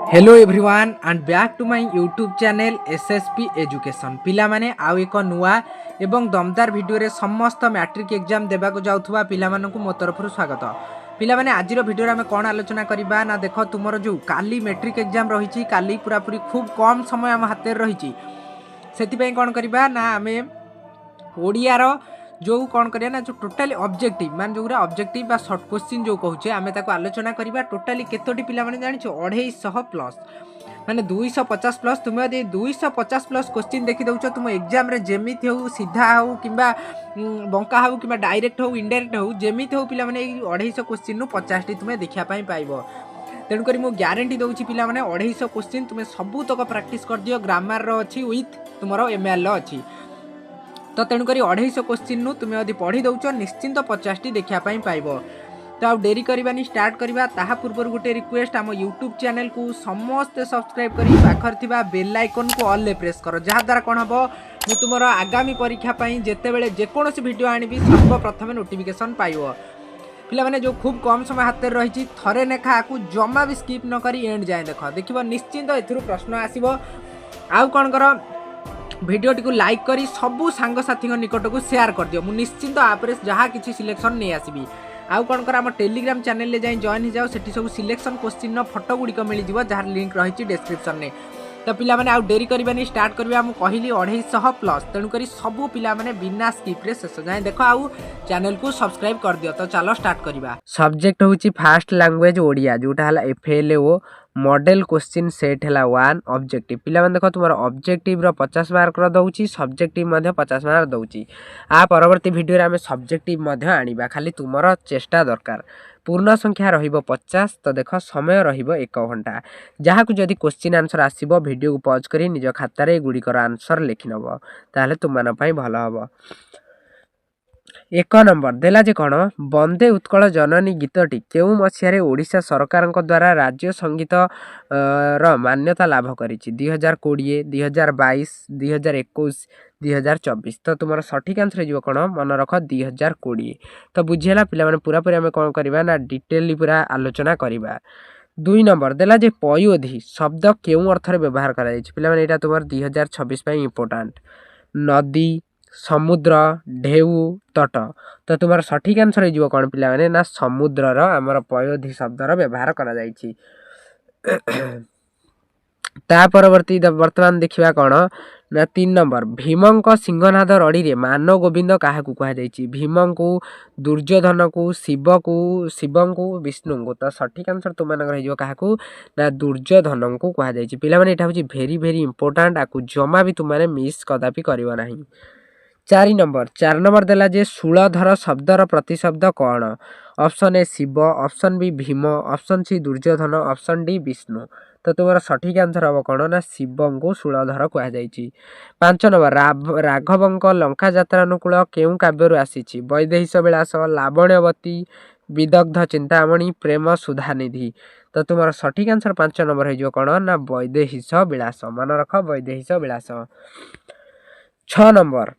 Hello everyone and back to my YouTube channel SSP education पिला माने आउ एक नुआ एवं दमदार वीडियो रे समस्त मैट्रिक एग्जाम देबा को जाउथुवा पिला मानकु मो तरफ स्वागत। पिला माने आजिर वीडियो रे हमें कोन आलोचना करिबा ना देखो तुमरो जो काली मैट्रिक एग्जाम रहिची काली पूरा पूरी खूब कम समय हम हाथ रहिची सेति पई कोन करिबा ना हमें ओडिया रो जो कौन करिया ना जो टोटाली ऑब्जेक्टिव मान जो ऑब्जेक्टिव बा शॉर्ट क्वेश्चन जो कहूचे आमे ताको आलोचना करिबा टोटाली केतोटी पिला माने जानिछो 250 प्लस माने 250 प्लस तुम यदि 250 प्लस क्वेश्चन देखि दउछो तुम एग्जाम रे जेमिति हो सीधा हो किबा बंका हो किबा डायरेक्ट हो इनडायरेक्ट हो जेमिति हो पिला माने 250 क्वेश्चन नु 50 टी तुम देखिया पई पाइबो। तेणु करी मु ग्यारंटी दउछि पिला माने 250 क्वेश्चन तुम सब तक प्रैक्टिस कर दियो ग्रामर रो अछि विथ तुमरो एमएल रो अछि तो तेणुक 250 क्वेश्चन नु तुम यदि पढ़ी दौच निश्चिंत 50 टी देखापी पाइब। तो आ डेरी करवानी स्टार्ट करवा ताहा पूर्व गोटे रिक्वेस्ट आम यूट्यूब चैनल को समस्त सब्सक्राइब कर पाखर थिबा बेल आइकन को ऑल ले प्रेस कर जहाँ द्वारा कौन हम मु तुमर आगामी परीक्षा जिते बड़े जेकोसी वीडियो आनी सर्वप्रथम नोटिफिकेशन पाइब। पिला माने जो खूब कम समय हाथ में रही थरे नेखा को जमा भी स्किप न करी एंड जाए देख निश्चिंत एथुरु प्रश्न आसीबो। आउ कौन कर वीडियो टी को लाइक करी सबू सांगसाथी निकट को शेयर कर दियो। मु निश्चिंत आपरे जहाँ किसी सिलेक्शन नहीं आसबि। आउ कौन कर आम टेलीग्राम चैनल ले जाई जॉइन हो जाओ सेठी सब सिलेक्शन क्वेश्चन नो फोटो गुड़िक मिल जाव जहाँ लिंक रही डिस्क्रिप्शन में। तो पिला माने आउ डेरी करबानी स्टार्ट करबा मु कहली 250 प्लस तेणु करी सबू पिला माने बिना स्किप रे शेष जाए देख आउ चैनल को सब्सक्राइब कर दियो। तो चलो स्टार्ट करबा। सब्जेक्ट होची फास्ट लैंग्वेज ओडिया जोटा हला एफएलओ मॉडल क्वेश्चन सेट है 1 ऑब्जेक्टिव पिला माने देखो तुम ऑब्जेक्टिव रो 50 मार्क रो दउची सब्जेक्टिव मध्ये 50 मार्क दउची। आ परवर्ती वीडियो रे हमें सब्जेक्टिव मध्ये आनिबा खाली तुमरो चेष्टा दरकार। पूर्ण संख्या रहिबो 50 तो देखो समय रहिबो 1 घंटा जहाँ को जदि क्वेश्चन आंसर आसीबो वीडियो को पॉज करी निज खाता रे गुडी कर आंसर लिखि नबो ताले तुम मन पई भलो हबो। 1 नंबर देला जे कौन बंदे उत्कल जननी गीतटी केउ मसीहारे ओडिशा सरकार द्वारा राज्य संगीत रो मान्यता लाभ करिछि 2020 2022 2021 2024। तो तुम सठिक आंसर जो कौन मन रख 2020। तो बुझीला पिला माने पूरा पूरी आम कौन करबा ना डिटेली पूरा आलोचना करबा। 2 नंबर देला जे पयोधि शब्द केउ अर्थ रे व्यवहार करा जायछि पिला माने एटा तुमर 2026 पई इंपोर्टेंट नदी समुद्र ढेउ तट। तो तुम सठिक आंसर हो कौन पिला माने ना समुद्र आमर पयोधि शब्दर व्यवहार करा जायछि। ता परवर्ती वर्तमान देखिबा कौन ना 3 नंबर भीमंक सिंहनाद रड़ी रे मान गोविंद क्या कह भीम को दुर्योधन को शिव को विष्णु को। तो सठिक आंसर तुम क्या ना दुर्योधन को कह पिला माने एटा होची भेरी भेरी इंपोर्टेंट आकु जमा भी तुम मिस कदापि करियो नाही। 4 नंबर देला जे शूलधर शब्दर प्रतिशब्द कौन option A Shiva option B Bhima option C Duryodhana option D Vishnu. तो तुम सठिक आंसर हम कौन ना शिव को शूलधर कहुई। 5 नंबर राघवंक लंका यात्रा अनुकूल केउ काव्य आसी वैदेहिश विलास लावण्यवती विदग्ध चिंतामणि प्रेम सुधानिधि। तो तुम सठिक आंसर 5 नंबर हो कौन ना वैदेहिश विलास मन रख वैदेहिश विलास। 6 नंबर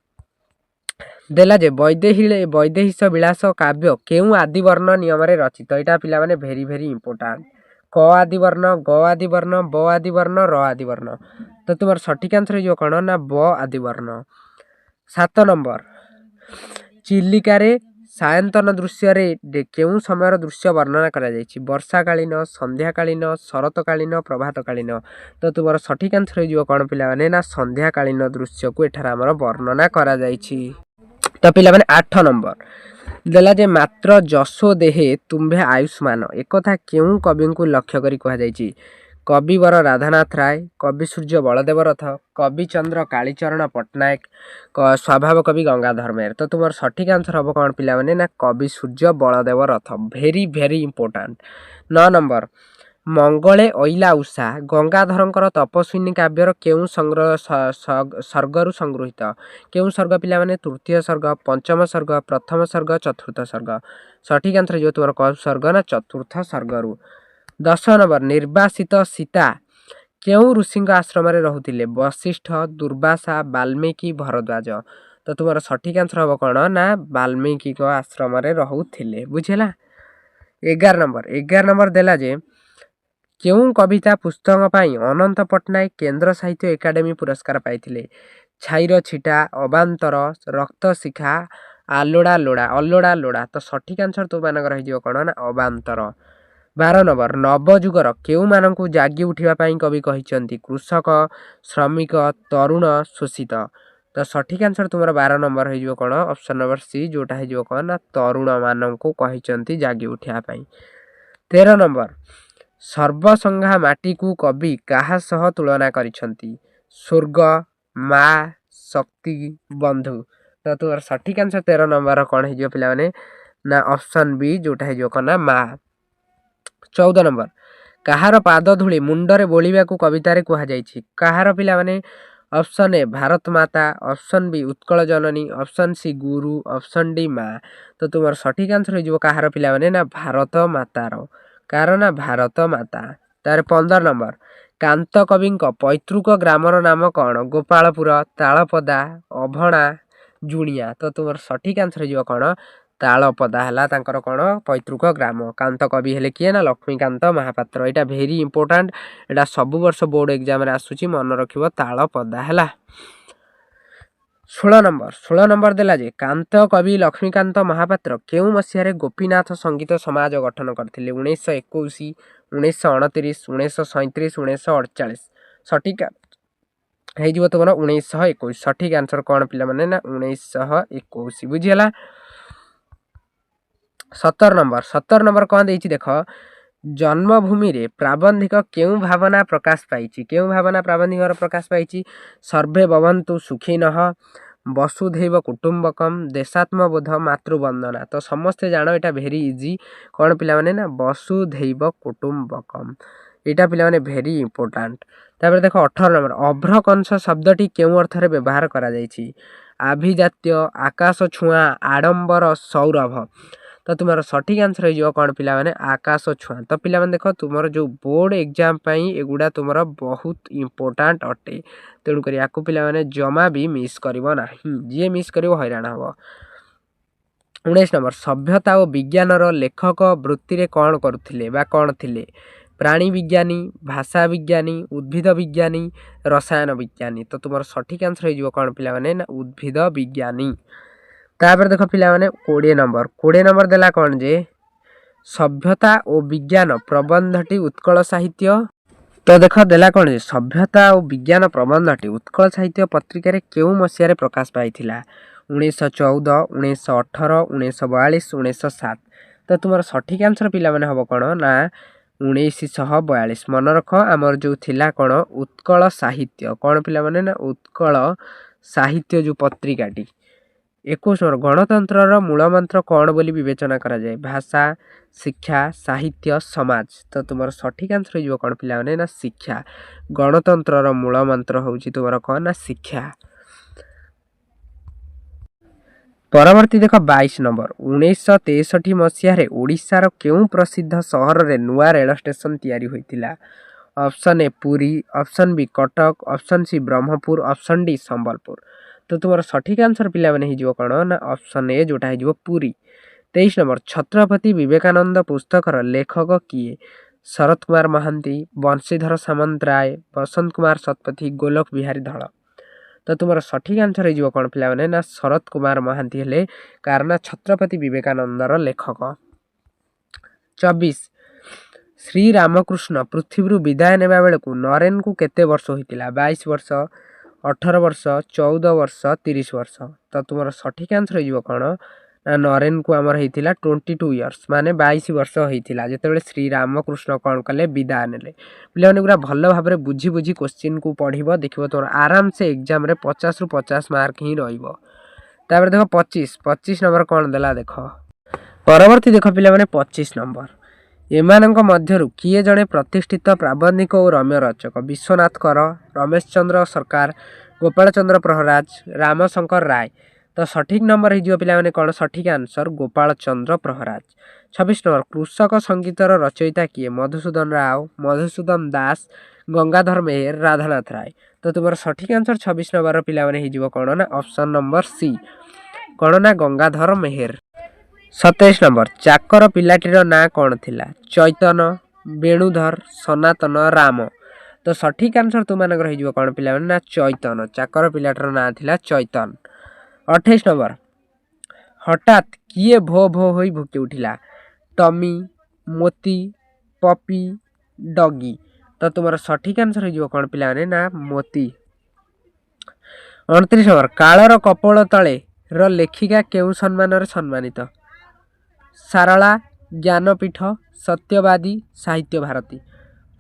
देला जे वैदेहिश विलास काव्य केउ आदि वर्ण नियम रे रचित एटा पिला माने भेरी भेरी इंपोर्टेंट क आदि वर्ण ग आदि वर्ण ब आदि वर्ण र आदि वर्ण। तो तुम सठिक आंसर जो कौन ना ब आदि वर्ण। 7 नंबर चिलिका रे सायंतन दृश्य रे केउ समय दृश्य वर्णना करा जायछि वर्षा कालीन संध्या कालीन शरत कालीन प्रभात कालीन। तो तुम सठिक आंसर जो कौन पिला माने ना संध्या कालीन दृश्य को एठार हमर वर्णना करा जायछि। तो पिला माने 8 नंबर देला जे मात्र जसो देहे तुम्भे आयुष्मान एक कथा केउ कवि को लक्ष्य करी कहा जायछि कविवर राधानाथ राय कवि सूर्य बलदेव रथ कवि चंद्र कालीचरण पट्टनायक स्वभाव कवि गंगाधर मेहर। तो तुम सठिक आंसर हम कौन पिला माने ना कवि सूर्य बलदेव रथ भेरी भेरी इंपोर्टेंट। 9 नंबर मंगले अइला उषा गंगाधरंकर तपस्विनी काव्यर केउ संग्रह सर्गरु संगृहित केउ सर्ग पिला माने तृतीय सर्ग पंचम सर्ग प्रथम सर्ग चतुर्थ सर्ग। सठिक आंसर जो तुम कौन सर्ग ना चतुर्थ सर्गरु। 10 नंबर निर्वासित सीता केउ ऋषि आश्रम रहुतिले वशिष्ठ दुर्वासा वाल्मीकि भरद्वाज। तो तुम सठिक आंसर हम कौन ना वाल्मीकि आश्रम रहुतिले बुझेला। 11 नंबर देला जे କେଉଁ କବିତା ପୁସ୍ତକ ପାଇଁ ଅନନ୍ତ ପଟ୍ଟନାୟକ କେନ୍ଦ୍ର ସାହିତ୍ୟ ଏକାଡେମୀ ପୁରସ୍କାର ପାଇଥିଲେ? ଛାଇର ଛିଟା, ଅବାନ୍ତର, ରକ୍ତ ଶିଖା, ଆଲୋଡ଼ା ଲୋଡ଼ା, ଅଲୋଡ଼ା ଲୋଡ଼ା। ତ ସଠିକ୍ ଆନ୍ସର ତୁମମାନଙ୍କର ହେଇଯିବ କ'ଣ ନା ଅବାନ୍ତର। 12 ନମ୍ବର ନବଯୁଗର କେଉଁମାନଙ୍କୁ ଜାଗି ଉଠିବା ପାଇଁ କବି କହିଛନ୍ତି? କୃଷକ, ଶ୍ରମିକ, ତରୁଣ, ଶୋଷିତ। ତ ସଠିକ୍ ଆନ୍ସର ତୁମର 12 ନମ୍ବର ହେଇଯିବ କ'ଣ ଅପସନ୍ ନମ୍ବର ସି, ଯେଉଁଟା ହେଇଯିବ କ'ଣ ନା ତରୁଣମାନଙ୍କୁ କହିଛନ୍ତି ଜାଗି ଉଠିବା ପାଇଁ। 13 ନମ୍ବର ସର୍ବସଂଘା ମାଟିକୁ କବି କାହା ସହ ତୁଳନା କରିଛନ୍ତି? ସ୍ୱର୍ଗ, ମା, ଶକ୍ତି, ବନ୍ଧୁ। ତ ତୁମର ସଠିକ୍ ଆନ୍ସର 13 ନମ୍ବର କ'ଣ ହେଇଯିବ ପିଲାମାନେ ନା ଅପସନ୍ ବି, ଯେଉଁଟା ହେଇଯିବ କ'ଣ ନା ମା। 14 ନମ୍ବର କାହାର ପାଦ ଧୂଳି ମୁଣ୍ଡରେ ବୋଳିବାକୁ କବିତାରେ କୁହାଯାଇଛି? କାହାର ପିଲାମାନେ? ଅପସନ୍ ଏ ଭାରତ ମାତା, ଅପସନ୍ ବି ଉତ୍କଳ ଜନନୀ, ଅପସନ୍ ସି ଗୁରୁ, ଅପସନ୍ ଡି ମା। ତ ତୁମର ସଠିକ୍ ଆନ୍ସର ହେଇଯିବ କାହାର ପିଲାମାନେ ନା ଭାରତ ମାତାର। କାହାର ନା ଭାରତ ମାତା। ତାର 15 ନମ୍ବର କାନ୍ତ କବିଙ୍କ ପୈତୃକ ଗ୍ରାମର ନାମ କ'ଣ? ଗୋପାଳପୁର, ତାଳପଦା, ଅଭଣା, ଜୁଣିଆ। ତ ତୁମର ସଠିକ୍ ଆନ୍ସର ହେଇଯିବ କ'ଣ ତାଳପଦା ହେଲା ତାଙ୍କର କ'ଣ ପୈତୃକ ଗ୍ରାମ। କାନ୍ତ କବି ହେଲେ କିଏ ନା ଲକ୍ଷ୍ମୀକାନ୍ତ ମହାପାତ୍ର। ଏଇଟା ଭେରି ଇମ୍ପୋର୍ଟାଣ୍ଟ, ଏଇଟା ସବୁ ବର୍ଷ ବୋର୍ଡ ଏକ୍ଜାମରେ ଆସୁଛି, ମନେ ରଖିବ ତାଳପଦା ହେଲା। 16 ନମ୍ବର ଦେଲା ଯେ କାନ୍ତ କବି ଲକ୍ଷ୍ମୀକାନ୍ତ ମହାପାତ୍ର କେଉଁ ମସିହାରେ ଗୋପୀନାଥ ସଙ୍ଗୀତ ସମାଜ ଗଠନ କରିଥିଲେ? 1921, 1929, 1937, 1948। ସଠିକ୍ ହେଇଯିବ ତୁମର 1921। ସଠିକ୍ ଆନ୍ସର କ'ଣ ପିଲାମାନେ ନା 1921 ବୁଝିହେଲା। 17 ନମ୍ବର କ'ଣ ଦେଇଛି ଦେଖ ଜନ୍ମଭୂମିରେ ପ୍ରାବନ୍ଧିକ କେଉଁ ଭାବନା ପ୍ରକାଶ ପାଇଛି? କେଉଁ ଭାବନା ପ୍ରାବନ୍ଧିକର ପ୍ରକାଶ ପାଇଛି? ସର୍ବେ ଭବନ୍ତୁ ସୁଖୀନଃ, ବସୁଧୈବ କୁଟୁମ୍ବକମ୍, ଦେଶାତ୍ମବୋଧ, ମାତୃବନ୍ଦନା। ତ ସମସ୍ତେ ଜାଣ ଏଇଟା ଭେରି ଇଜି କ'ଣ ପିଲାମାନେ ନା ବସୁଧୈବ କୁଟୁମ୍ବକମ୍। ଏଇଟା ପିଲାମାନେ ଭେରି ଇମ୍ପୋର୍ଟାଣ୍ଟ। ତାପରେ ଦେଖ 18 ନମ୍ବର ଅଭ୍ରକଂସ ଶବ୍ଦଟି କେଉଁ ଅର୍ଥରେ ବ୍ୟବହାର କରାଯାଇଛି? ଆଭିଜାତ୍ୟ, ଆକାଶ ଛୁଆଁ, ଆଡ଼ମ୍ବର, ସୌରଭ। ତ ତୁମର ସଠିକ୍ ଆନ୍ସର ହେଇଯିବ କ'ଣ ପିଲାମାନେ ଆକାଶ ଛୁଆଁ। ତ ପିଲାମାନେ ଦେଖ ତୁମର ଯେଉଁ ବୋର୍ଡ଼ ଏକ୍ଜାମ ପାଇଁ ଏଗୁଡ଼ା ତୁମର ବହୁତ ଇମ୍ପୋର୍ଟାଣ୍ଟ ଅଟେ, ତେଣୁକରି ୟାକୁ ପିଲାମାନେ ଜମା ବି ମିସ୍ କରିବ ନାହିଁ, ଯିଏ ମିସ୍ କରିବ ହଇରାଣ ହେବ। 19 ନମ୍ବର ସଭ୍ୟତା ଓ ବିଜ୍ଞାନର ଲେଖକ ବୃତ୍ତିରେ କ'ଣ କରୁଥିଲେ ବା କ'ଣ ଥିଲେ? ପ୍ରାଣୀ ବିଜ୍ଞାନୀ, ଭାଷା ବିଜ୍ଞାନୀ, ଉଦ୍ଭିଦ ବିଜ୍ଞାନୀ, ରସାୟନ ବିଜ୍ଞାନୀ। ତ ତୁମର ସଠିକ୍ ଆନ୍ସର ହେଇଯିବ କ'ଣ ପିଲାମାନେ ନା ଉଦ୍ଭିଦ ବିଜ୍ଞାନୀ। ତାପରେ ଦେଖ ପିଲାମାନେ 20 ନମ୍ବର ଦେଲା କ'ଣ ଯେ ସଭ୍ୟତା ଓ ବିଜ୍ଞାନ ପ୍ରବନ୍ଧଟି ଉତ୍କଳ ସାହିତ୍ୟ। ତ ଦେଖ ଦେଲା କ'ଣ ଯେ ସଭ୍ୟତା ଓ ବିଜ୍ଞାନ ପ୍ରବନ୍ଧଟି ଉତ୍କଳ ସାହିତ୍ୟ ପତ୍ରିକାରେ କେଉଁ ମସିହାରେ ପ୍ରକାଶ ପାଇଥିଲା? 1914, 1918, 1942, 1907। ତ ତୁମର ସଠିକ୍ ଆନ୍ସର ପିଲାମାନେ ହେବ କ'ଣ ନା 1942। ମନେ ରଖ ଆମର ଯେଉଁ ଥିଲା କ'ଣ ଉତ୍କଳ ସାହିତ୍ୟ, କ'ଣ ପିଲାମାନେ ନା ଉତ୍କଳ ସାହିତ୍ୟ ଯେଉଁ ପତ୍ରିକାଟି। 21 ନମ୍ବର ଗଣତନ୍ତ୍ରର ମୂଳମନ୍ତ୍ର କ'ଣ ବୋଲି ବିବେଚନା କରାଯାଏ? ଭାଷା, ଶିକ୍ଷା, ସାହିତ୍ୟ, ସମାଜ। ତ ତୁମର ସଠିକ୍ ଆନ୍ସର ହେଇଯିବ କ'ଣ ପିଲାମାନେ ନା ଶିକ୍ଷା। ଗଣତନ୍ତ୍ରର ମୂଳମନ୍ତ୍ର ହେଉଛି ତୁମର କ'ଣ ନା ଶିକ୍ଷା। ପରବର୍ତ୍ତୀ ଦେଖ 22 ନମ୍ବର 1963 ମସିହାରେ ଓଡ଼ିଶାର କେଉଁ ପ୍ରସିଦ୍ଧ ସହରରେ ନୂଆ ରେଳ ଷ୍ଟେସନ ତିଆରି ହୋଇଥିଲା? Option A Puri, option B Cuttack, option C Brahmapur, option D Sambalpur. ତ ତୁମର ସଠିକ୍ ଆନ୍ସର ପିଲାମାନେ ହେଇଯିବ କ'ଣ ନା ଅପସନ୍ ଏ, ଯେଉଁଟା ହେଇଯିବ ପୁରୀ। 23 ନମ୍ବର ଛତ୍ରପତି ବିବେକାନନ୍ଦ ପୁସ୍ତକର ଲେଖକ କିଏ? ଶରତ କୁମାର ମହାନ୍ତି, ବଂଶୀଧର ସାମନ୍ତରାୟ, ବସନ୍ତ କୁମାର ଶତପଥୀ, ଗୋଲକ ବିହାରୀ ଧଳ। ତ ତୁମର ସଠିକ୍ ଆନ୍ସର ହେଇଯିବ କ'ଣ ପିଲାମାନେ ନା ଶରତ କୁମାର ମହାନ୍ତି ହେଲେ କାରଣ ଛତ୍ରପତି ବିବେକାନନ୍ଦର ଲେଖକ। 24 ଶ୍ରୀରାମକୃଷ୍ଣ ପୃଥିବୀରୁ ବିଦାୟ ନେବା ବେଳକୁ ନରେନଙ୍କୁ କେତେ ବର୍ଷ ହୋଇଥିଲା? 22 ବର୍ଷ, 18 ବର୍ଷ, 14 ବର୍ଷ, 30 ବର୍ଷ। ତ ତୁମର ସଠିକ୍ ଆନ୍ସର ହେଇଯିବ କ'ଣ ନା ନରେନକୁ ଆମର ହେଇଥିଲା 22 ଇୟର୍ସ, ମାନେ 22 ବର୍ଷ ହେଇଥିଲା ଯେତେବେଳେ ଶ୍ରୀରାମକୃଷ୍ଣ କ'ଣ କଲେ ବିଦାୟ ନେଲେ। ପିଲାମାନେ ପୁରା ଭଲ ଭାବରେ ବୁଝି ବୁଝି କୋଶ୍ଚିନ୍କୁ ପଢ଼ିବ, ଦେଖିବ ତୁମର ଆରାମସେ ଏକ୍ଜାମରେ 50ରୁ 50 ମାର୍କ ହିଁ ରହିବ। ତାପରେ ଦେଖ 25 ନମ୍ବର କ'ଣ ଦେଲା ଦେଖ ପରବର୍ତ୍ତୀ ଦେଖ ପିଲାମାନେ 25 ନମ୍ବର ଏମାନଙ୍କ ମଧ୍ୟରୁ କିଏ ଜଣେ ପ୍ରତିଷ୍ଠିତ ପ୍ରାବନ୍ଧିକ ଓ ରମ୍ୟ ରଚକ? ବିଶ୍ୱନାଥ କର, ରମେଶ ଚନ୍ଦ୍ର ସରକାର, ଗୋପାଳ ଚନ୍ଦ୍ର ପ୍ରହରାଜ, ରାମଶଙ୍କର ରାୟ। ତ ସଠିକ୍ ନମ୍ବର ହେଇଯିବ ପିଲାମାନେ କ'ଣ ସଠିକ୍ ଆନ୍ସର ଗୋପାଳ ଚନ୍ଦ୍ର ପ୍ରହରାଜ। 26 ନମ୍ବର କୃଷକ ସଙ୍ଗୀତର ରଚୟିତା କିଏ? ମଧୁସୂଦନ ରାଓ, ମଧୁସୂଦନ ଦାସ, ଗଙ୍ଗାଧର ମେହେର, ରାଧାନାଥ ରାୟ। ତ ତୁମର ସଠିକ୍ ଆନ୍ସର 26 ନମ୍ବରର ପିଲାମାନେ ହେଇଯିବ କ'ଣ ନା ଅପସନ୍ ନମ୍ବର ସି, କ'ଣ ନା ଗଙ୍ଗାଧର ମେହେର। 27 ନମ୍ବର ଚାକର ପିଲାଟିର ନାଁ କ'ଣ ଥିଲା? ଚୈତନ, वेणुधर सनातन राम। तो सठिक आंसर तुम हो कौन पिला ना चैतन। चाकर पिलाटर ना थिला चैतन। 28 नंबर हठात किए भो भो होई भुकी उठिला टमी मोती पपी डगी। तो तुम सठिक आंसर हो कौन पिला ना मोती। 29 नंबर कालर कपोल तले र लेखिका केउ सम्मान सम्मानित सारला ज्ञानपीठ सत्यवादी साहित्य भारती।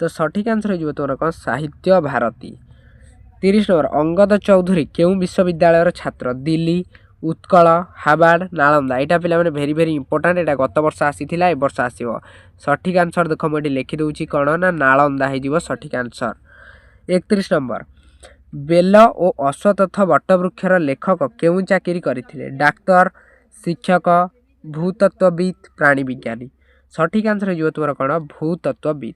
तो सठिक आंसर हो तुम कौन साहित्य भारती। 30 नंबर अंगद चौधरी केउ विश्वविद्यालय छात्र दिल्ली उत्कल हार्वर्ड नालंदा। यहाँ पिला भेरी भेरी इंपोर्टाट यहाँ गत वर्ष आसीथिला ए वर्ष आसीबो। सठिक आंसर देख मुझे लिखिदे कौन ना नालंदा हो सठिक आंसर। 31 नंबर बेल और अश्वत्थ वटवृक्षर लेखक केउ चाकरी करथिले डाक्तर शिक्षक भूतत्वविद प्राणी विज्ञानी। सठिक आंसर हो तुम कौन भूतत्वविद।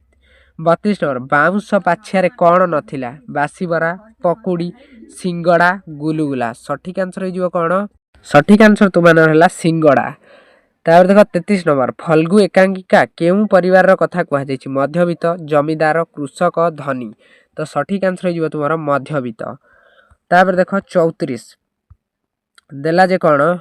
32 नंबर बाउंश पाछिया कौन नथिला बासीबरा पकुड़ी सिंगड़ा गुलुगुला। सठिक आंसर हो कौन सठिक आंसर तुम है सिंगड़ा। तापर देख 33 नंबर फल्गु एकांकिका केउ परिवार कथा कहुई मध्यवित्त जमीदार कृषक धनी। तो सठिक आंसर हो तुम मध्यवित्त। तापर देख 34 देला जे कौन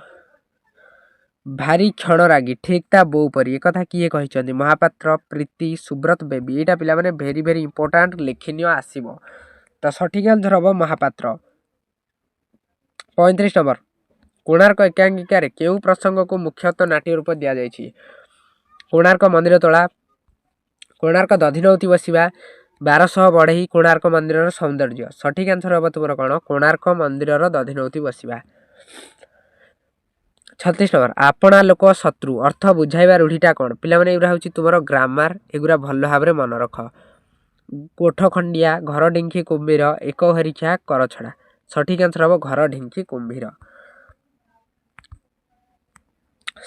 भारी क्षण रागी ठीक ता बो परी एक कथा किए कहते महापात्र प्रीति सुब्रत बेबी। यहाँ पिला माने भेरी भेरी इंपोर्टाट लेखनीय आसीबो। तो सठिक आंसर हम महापात्र। 35 नंबर कोणार्क एकांकिकार केउ प्रसंग को मुख्यतः नाट्य रूप दि जाइए कोणार्क मंदिर तोला कोणार्क दधिनौती बसवा 1200 बढ़ई कोणार्क मंदिर सौंदर्य। सठिक आंसर हम तुम कौन कोणार्क मंदिर दधिनौती बसवा। 36 नंबर आपणा लोक शत्रु अर्थ बुझाइबा रूढ़ीटा कौन पिला माने एगुरा होची तुमरो ग्रामर एगुरा भल भाव मन रख। कोठ खंडिया घर ढिंकी कुंभीर एक हरिखा कर छड़ा। सठिक आंसर हम घर ढिंकी कुंभीर।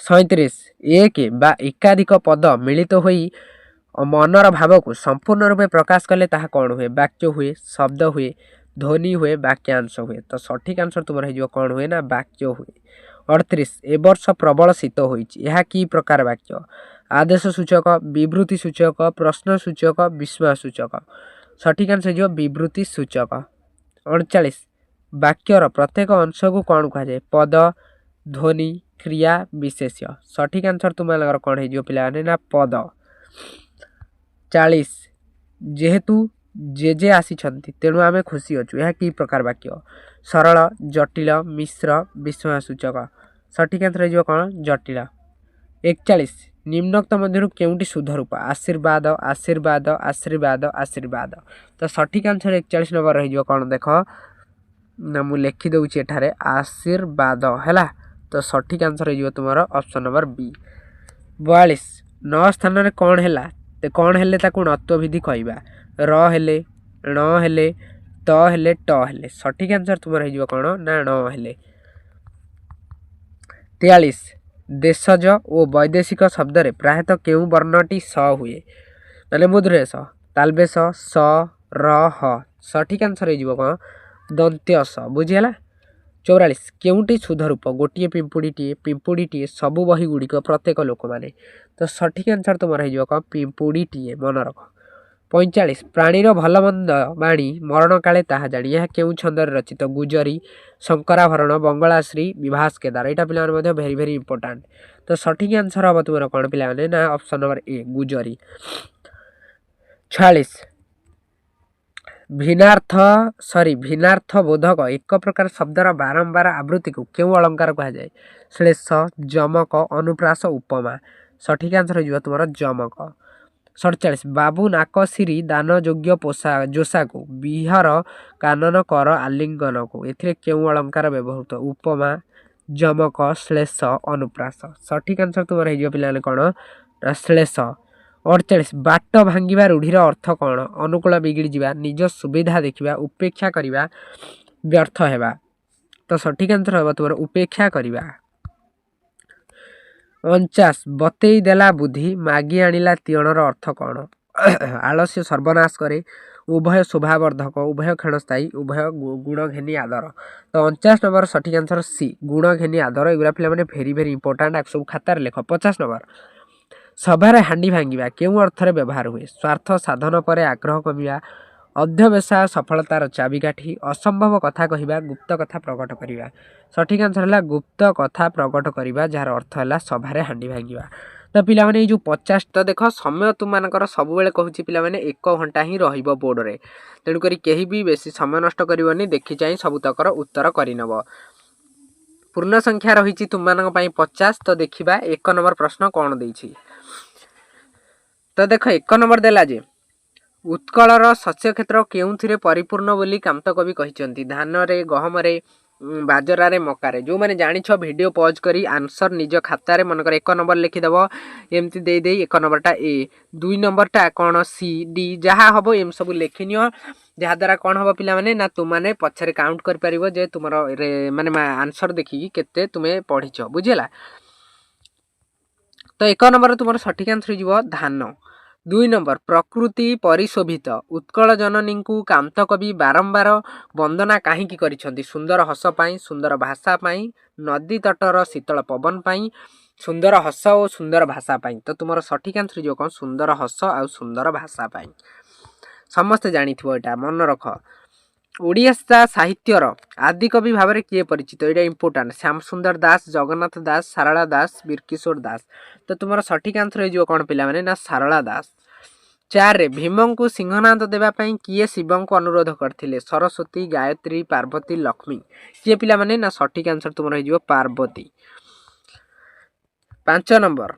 37 एक बा एकाधिक पद मिलित होई मनर भाव को संपूर्ण रूपे प्रकाश कले ताहा कौन हुए वाक्य हुए शब्द हुए ध्वनि हुए वाक्यांश हुए। तो सठिक आंसर तुम हो कौन हुए ना वाक्य हुए। 38 ए वर्ष प्रबल शीत होइछि यह कि प्रकार वाक्य आदेश सूचक विवृत्ति सूचक प्रश्न सूचक विस्मय सूचक। सठिक आंसर हो विवृत्ति सूचक। 39 वाक्यर प्रत्येक अंश को कौन कहुए पद ध्वनि क्रिया विशेष्य। सठिक आंसर तुम कौन हो पिला ना पद। 40 जेहेतु जेजे आसीछंती तेणु आमे खुशी अछु यह कि प्रकार वाक्य सरल जटिल मिश्र विस्मय सूचक। सठिक आंसर हो कौन जटिल। 41 निम्नोक्त मध्य केउटी शुद्ध रूप आशीर्वाद आशीर्वाद आशीर्वाद आशीर्वाद। तो सठिक आंसर 41 नंबर हो कौन देख ना मु लिखि दउछि एठारे आशीर्वाद हैला। तो सठिक आंसर हो तुम ऑप्शन नंबर बी। 42 नौ स्थान रे कौन हैला कौन हेले ताकू नत्व विधि कहवा र हेले ण हेले त हेले ट हेले। सठिक आंसर तुम हो कौन ना ण हेले। 43 देशज और वैदेशिक शब्द रे प्रायतः केउ वर्णटी स हुए माने मुद्रे स तालबेस स र ह। सठिक आंसर हो कौन दंत्य स बुझीगला। 44 केउटी शुद्ध रूप गोटे पिंपुड़ीटीए सबु बही गुड़िक प्रत्येक लोक माने। तो सठिक आंसर तुम हो कौन पिंपुड़ीटीए मन रख। 45 प्राणीर भल मंद बाणी मरण काले ताहा जाणी यह केउ छंदर रचित गुजरी शंकराभरण बंगलाश्री विभास केदार। यहाँ पिला भेरी भेरी इंपोर्टाट। तो सठिक आंसर हम तुम कौन पिला ना ऑप्शन नंबर ए गुजरी। 46 भिन्नार्थ बोधक एक प्रकार शब्दर बारंबार आवृत्ति को क्यों अलंकार कहा जाए श्लेष जमक अनुप्रास उपमा। सठिक आंसर हो तुम जमक। 47 बाबू नाक सिरी दान योग्य पोषा जोशा को विहार कानन कर आलिंगन को एथिरे क्यों अलंकार व्यवहृत उपमा जमक श्लेष अनुप्रास। सठिक आंसर तुम हो पिला कौन श्लेष। 48 बाट भांगिबा रूढ़ीर अर्थ कौन अनुकूल बिगड़ी जावा निज सुविधा देखा उपेक्षा करवा व्यर्थ हेबा। तो सठिक आंसर हम तुम उपेक्षा करवा। 49 बतेई देला बुद्धि मागी आनिला तियणर अर्थ कौन आलस्य सर्वनाश करे उभय शोभावर्धक उभय क्षणस्थायी उभय गुण घेनी आदर। तो 49 नंबर सठिक आंसर सी गुण घेनी आदर। एगुरा पिला माने भेरी भेरी इंपोर्टाट सब खातार लेख। 50 नंबर ସଭାରେ ହାଣ୍ଡି ଭାଙ୍ଗିବା କେଉଁ ଅର୍ଥରେ ବ୍ୟବହାର ହୁଏ? ସ୍ୱାର୍ଥ ସାଧନ ପରେ ଆଗ୍ରହ କମିବା, ଅଧ୍ୟବସାୟ ସଫଳତାର ଚାବିକାଠି, ଅସମ୍ଭବ କଥା କହିବା, ଗୁପ୍ତ କଥା ପ୍ରକଟ କରିବା। ସଠିକ୍ ଆନ୍ସର ହେଲା ଗୁପ୍ତ କଥା ପ୍ରକଟ କରିବା, ଯାହାର ଅର୍ଥ ହେଲା ସଭାରେ ହାଣ୍ଡି ଭାଙ୍ଗିବା। ତ ପିଲାମାନେ ଏଇ ଯେଉଁ 50 ତ ଦେଖ ସମୟ ତୁମମାନଙ୍କର ସବୁବେଳେ କହୁଛି ପିଲାମାନେ 1 ଘଣ୍ଟା ହିଁ ରହିବ ବୋର୍ଡ଼ରେ, ତେଣୁକରି କେହି ବି ବେଶୀ ସମୟ ନଷ୍ଟ କରିବନି, ଦେଖି ଚାହିଁ ସବୁତକର ଉତ୍ତର କରିନେବ। ପୂର୍ଣ୍ଣ ସଂଖ୍ୟା ରହିଛି ତୁମମାନଙ୍କ ପାଇଁ 50। ତ ଦେଖିବା 1 ନମ୍ବର ପ୍ରଶ୍ନ କ'ଣ ଦେଇଛି। ତ ଦେଖ 1 ନମ୍ବର ଦେଲା ଯେ ଉତ୍କଳର ଶସ୍ୟକ୍ଷେତ୍ର କେଉଁଥିରେ ପରିପୂର୍ଣ୍ଣ ବୋଲି କାନ୍ତକବି କହିଛନ୍ତି? ଧାନରେ, ଗହମରେ, ବାଜରାରେ, ମକାରେ। ଯେଉଁମାନେ ଜାଣିଛ ଭିଡ଼ିଓ ପଜ୍ କରି ଆନ୍ସର ନିଜ ଖାତାରେ ମନେକର 1 ନମ୍ବର ଲେଖିଦେବ, ଏମିତି ଦେଇ 1 ନମ୍ବରଟା ଏ, 2 ନମ୍ବରଟା କ'ଣ ସି, ଡି, ଯାହା ହେବ ଏମିତି ସବୁ ଲେଖିନିଅ। ଯାହାଦ୍ୱାରା କ'ଣ ହେବ ପିଲାମାନେ ନା ତୁମମାନେ ପଛରେ କାଉଣ୍ଟ କରିପାରିବ ଯେ ତୁମର ମାନେ ଆନ୍ସର ଦେଖିକି କେତେ ତୁମେ ପଢ଼ିଛ, ବୁଝିଲା। ତ 1 ନମ୍ବର ତୁମର ସଠିକ୍ ଆନ୍ସର ହେଇଯିବ ଧାନ। 2 ନମ୍ବର ପ୍ରକୃତି ପରିଶୋଭିତ ଉତ୍କଳ ଜନନୀଙ୍କୁ କାନ୍ତକବି ବାରମ୍ବାର ବନ୍ଦନା କାହିଁକି କରିଛନ୍ତି? ସୁନ୍ଦର ହସ ପାଇଁ, ସୁନ୍ଦର ଭାଷା ପାଇଁ, ନଦୀ ତଟର ଶୀତଳ ପବନ ପାଇଁ, ସୁନ୍ଦର ହସ ଓ ସୁନ୍ଦର ଭାଷା ପାଇଁ। ତ ତୁମର ସଠିକ୍ ଆନ୍ସର ହେଇଯିବ କ'ଣ? ସୁନ୍ଦର ହସ ଆଉ ସୁନ୍ଦର ଭାଷା ପାଇଁ। ସମସ୍ତେ ଜାଣିଥିବ ଏଇଟା, ମନେ ରଖ। ଓଡ଼ିଆ ସାହିତ୍ୟର ଆଦିକବି ଭାବରେ କିଏ ପରିଚିତ? ଏଇଟା ଇମ୍ପୋର୍ଟାଣ୍ଟ। ଶ୍ୟାମସୁନ୍ଦର ଦାସ, ଜଗନ୍ନାଥ ଦାସ, ସାରଳା ଦାସ, ବୀରକିଶୋର ଦାସ। ତ ତୁମର ସଠିକ୍ ଆନ୍ସର ହେଇଯିବ କ'ଣ ପିଲାମାନେ? ନା ସାରଳା ଦାସ। 4ରେ ଭୀମଙ୍କୁ ସିଂହନାଦ ଦେବା ପାଇଁ କିଏ ଶିବଙ୍କୁ ଅନୁରୋଧ କରିଥିଲେ? ସରସ୍ୱତୀ, ଗାୟତ୍ରୀ, ପାର୍ବତୀ, ଲକ୍ଷ୍ମୀ। କିଏ ପିଲାମାନେ? ନା ସଠିକ୍ ଆନ୍ସର ତୁମର ହେଇଯିବ ପାର୍ବତୀ। 5 ନମ୍ବର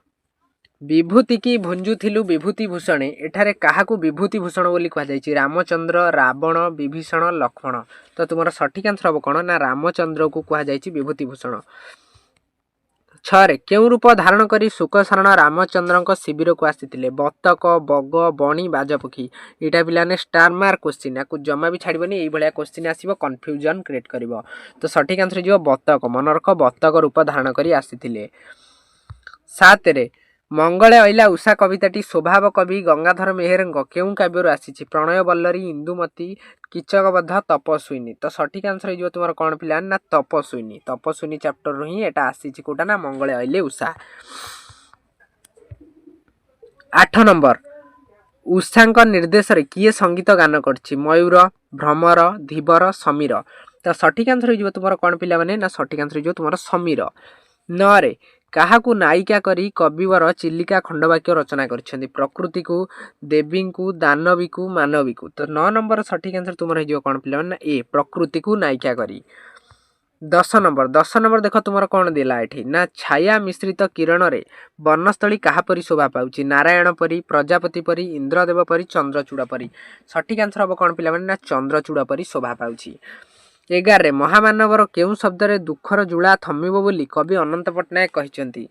ବିଭୂତି କି ଭୁଞ୍ଜୁଥିଲୁ ବିଭୂତି ଭୂଷଣେ, ଏଠାରେ କାହାକୁ ବିଭୂତି ଭୂଷଣ ବୋଲି କୁହାଯାଇଛି? ରାମଚନ୍ଦ୍ର, ରାବଣ, ବିଭୀଷଣ, ଲକ୍ଷ୍ମଣ। ତ ତୁମର ସଠିକ୍ ଆନ୍ସର ହେବ କ'ଣ? ନା ରାମଚନ୍ଦ୍ରକୁ କୁହାଯାଇଛି ବିଭୂତି ଭୂଷଣ। 6ରେ କେଉଁ ରୂପ ଧାରଣ କରି ଶୁକଶରଣ ରାମଚନ୍ଦ୍ରଙ୍କ ଶିବିରକୁ ଆସିଥିଲେ? ବତକ, ବଗ, ବଣି, ବାଜପକ୍ଷୀ। ଏଇଟା ପିଲାମାନେ ଷ୍ଟାର ମାର୍କ କୋଶ୍ଚିନ୍, ୟାକୁ ଜମା ବି ଛାଡ଼ିବନି। ଏଇଭଳିଆ କୋଶ୍ଚିନ୍ ଆସିବ, କନଫ୍ୟୁଜନ୍ କ୍ରିଏଟ୍ କରିବ। ତ ସଠିକ୍ ଆନ୍ସର ହେଇଯିବ ବତକ। ମନେ ରଖ, ବତକ ରୂପ ଧାରଣ କରି ଆସିଥିଲେ। 7ରେ ମଙ୍ଗଳେ ଅଇଲା ଉଷା କବିତାଟି ସ୍ୱଭାବ କବି ଗଙ୍ଗାଧର ମେହେରଙ୍କ କେଉଁ କାବ୍ୟରୁ ଆସିଛି? ପ୍ରଣୟ ବଲ୍ଲରୀ, ଇନ୍ଦୁମତୀ, କୀଚକବଧ, ତପସ୍ୱିନୀ। ତ ସଠିକ୍ ଆନ୍ସର ହେଇଯିବ ତୁମର କ'ଣ ପିଲାମାନେ? ନା ତପସ୍ୱିନୀ। ତପସ୍ୱିନୀ ଚାପ୍ଟରରୁ ହିଁ ଏଟା ଆସିଛି, କୋଉଟା? ନା ମଙ୍ଗଳେ ଅଇଲେ ଉଷା। 8 ନମ୍ବର ଉଷାଙ୍କ ନିର୍ଦ୍ଦେଶରେ କିଏ ସଙ୍ଗୀତ ଗାନ କରିଛି? ମୟୂର, ଭ୍ରମର, ଧୀବର, ସମୀର। ତ ସଠିକ୍ ଆନ୍ସର ହେଇଯିବ ତୁମର କ'ଣ ପିଲାମାନେ? ନା ସଠିକ୍ ଆନ୍ସର ହେଇଯିବ ତୁମର ସମୀର। 9ରେ କାହାକୁ ନାୟିକା କରି କବିବର ଚିଲିକା ଖଣ୍ଡବାକ୍ୟ ରଚନା କରିଛନ୍ତି? ପ୍ରକୃତିକୁ, ଦେବୀଙ୍କୁ, ଦାନବୀକୁ, ମାନବୀକୁ। ତ 9 ନମ୍ବର ସଠିକ୍ ଆନ୍ସର ତୁମର ହେଇଯିବ କ'ଣ ପିଲାମାନେ? ନା ଏ, ପ୍ରକୃତିକୁ ନାୟିକା କରି। 10 ନମ୍ବର ଦେଖ ତୁମର କ'ଣ ଦେଲା ଏଠି? ନା ଛାୟା ମିଶ୍ରିତ କିରଣରେ ବନସ୍ଥଳୀ କାହା ପରି ଶୋଭା ପାଉଛି? ନାରାୟଣ ପରି, ପ୍ରଜାପତି ପରି, ଇନ୍ଦ୍ରଦେବ ପରି, ଚନ୍ଦ୍ରଚୂଡ଼ ପରି। ସଠିକ୍ ଆନ୍ସର ହେବ କ'ଣ ପିଲାମାନେ? ନା ଚନ୍ଦ୍ରଚୂଡ଼ ପରି ଶୋଭା ପାଉଛି। 11ରେ ମହାମାନବର କେଉଁ ଶବ୍ଦରେ ଦୁଃଖର ଜୁଳା ଥମିବ ବୋଲି କବି ଅନନ୍ତ ପଟ୍ଟନାୟକ କହିଛନ୍ତି?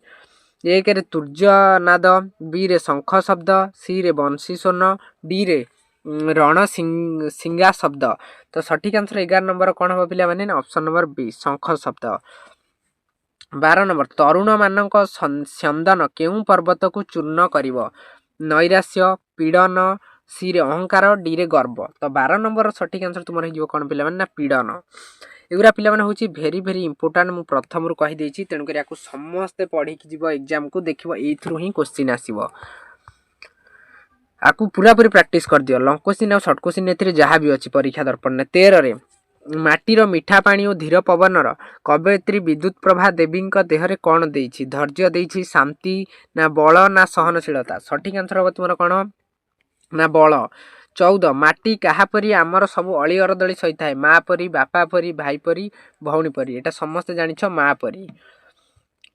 1ରେ ତୂର୍ଯ୍ୟନାଦ, 2ରେ ଶଙ୍ଖ ଶବ୍ଦ, ସିରେ ବଂଶୀ ସ୍ୱନ, ଡିରେ ରଣସିଙ୍ଗା ଶବ୍ଦ। ତ ସଠିକ୍ ଆନ୍ସର 11 ନମ୍ବର କ'ଣ ହେବ ପିଲାମାନେ? ନା ଅପସନ୍ ନମ୍ବର ବି, ଶଙ୍ଖ ଶବ୍ଦ। 12 ନମ୍ବର ତରୁଣମାନଙ୍କ ସ୍ୟନ୍ଦନ କେଉଁ ପର୍ବତକୁ ଚୂର୍ଣ୍ଣ କରିବ? ନୈରାଶ୍ୟ, ପୀଡ଼ନ, ସିରେ ଅହଙ୍କାର, ଡିରେ ଗର୍ବ। ତ 12 ନମ୍ବର ସଠିକ୍ ଆନ୍ସର ତୁମର ହେଇଯିବ କ'ଣ ପିଲାମାନେ? ନା ପୀଡ଼ନ। ଏଗୁଡ଼ା ପିଲାମାନେ ହେଉଛି ଭେରି ଇମ୍ପୋର୍ଟାଣ୍ଟ, ମୁଁ ପ୍ରଥମରୁ କହିଦେଇଛି, ତେଣୁକରି ୟାକୁ ସମସ୍ତେ ପଢ଼ିକି ଯିବ ଏକ୍ଜାମ୍କୁ, ଦେଖିବ ଏଇଥିରୁ ହିଁ କୋଶ୍ଚିନ୍ ଆସିବ। ଆକୁ ପୁରାପୁରି ପ୍ରାକ୍ଟିସ୍ କରିଦିଅ। ଲଙ୍ଗ କୋଶ୍ଚିନ୍ ଆଉ ସର୍ଟ କୋଶ୍ଚିନ୍ ଏଥିରେ ଯାହା ବି ଅଛି ପରୀକ୍ଷା ଦର୍ପଣରେ। 13ରେ ମାଟିର ମିଠା ପାଣି ଓ ଧୀର ପବନର କବୟିତ୍ରୀ ବିଦ୍ୟୁତ୍ ପ୍ରଭା ଦେବୀଙ୍କ ଦେହରେ କ'ଣ ଦେଇଛି? ଧୈର୍ଯ୍ୟ ଦେଇଛି, ଶାନ୍ତି, ନା ବଳ, ନା ସହନଶୀଳତା। ସଠିକ୍ ଆନ୍ସର ହେବ ତୁମର କ'ଣ? ନା ବଳ। 14 ମାଟି କାହା ପରି ଆମର ସବୁ ଅଳି ଅରଦଳି ସହିଥାଏ? ମା ପରି, ବାପା ପରି, ଭାଇ ପରି, ଭଉଣୀ ପରି। ଏଇଟା ସମସ୍ତେ ଜାଣିଛ, ମା ପରି।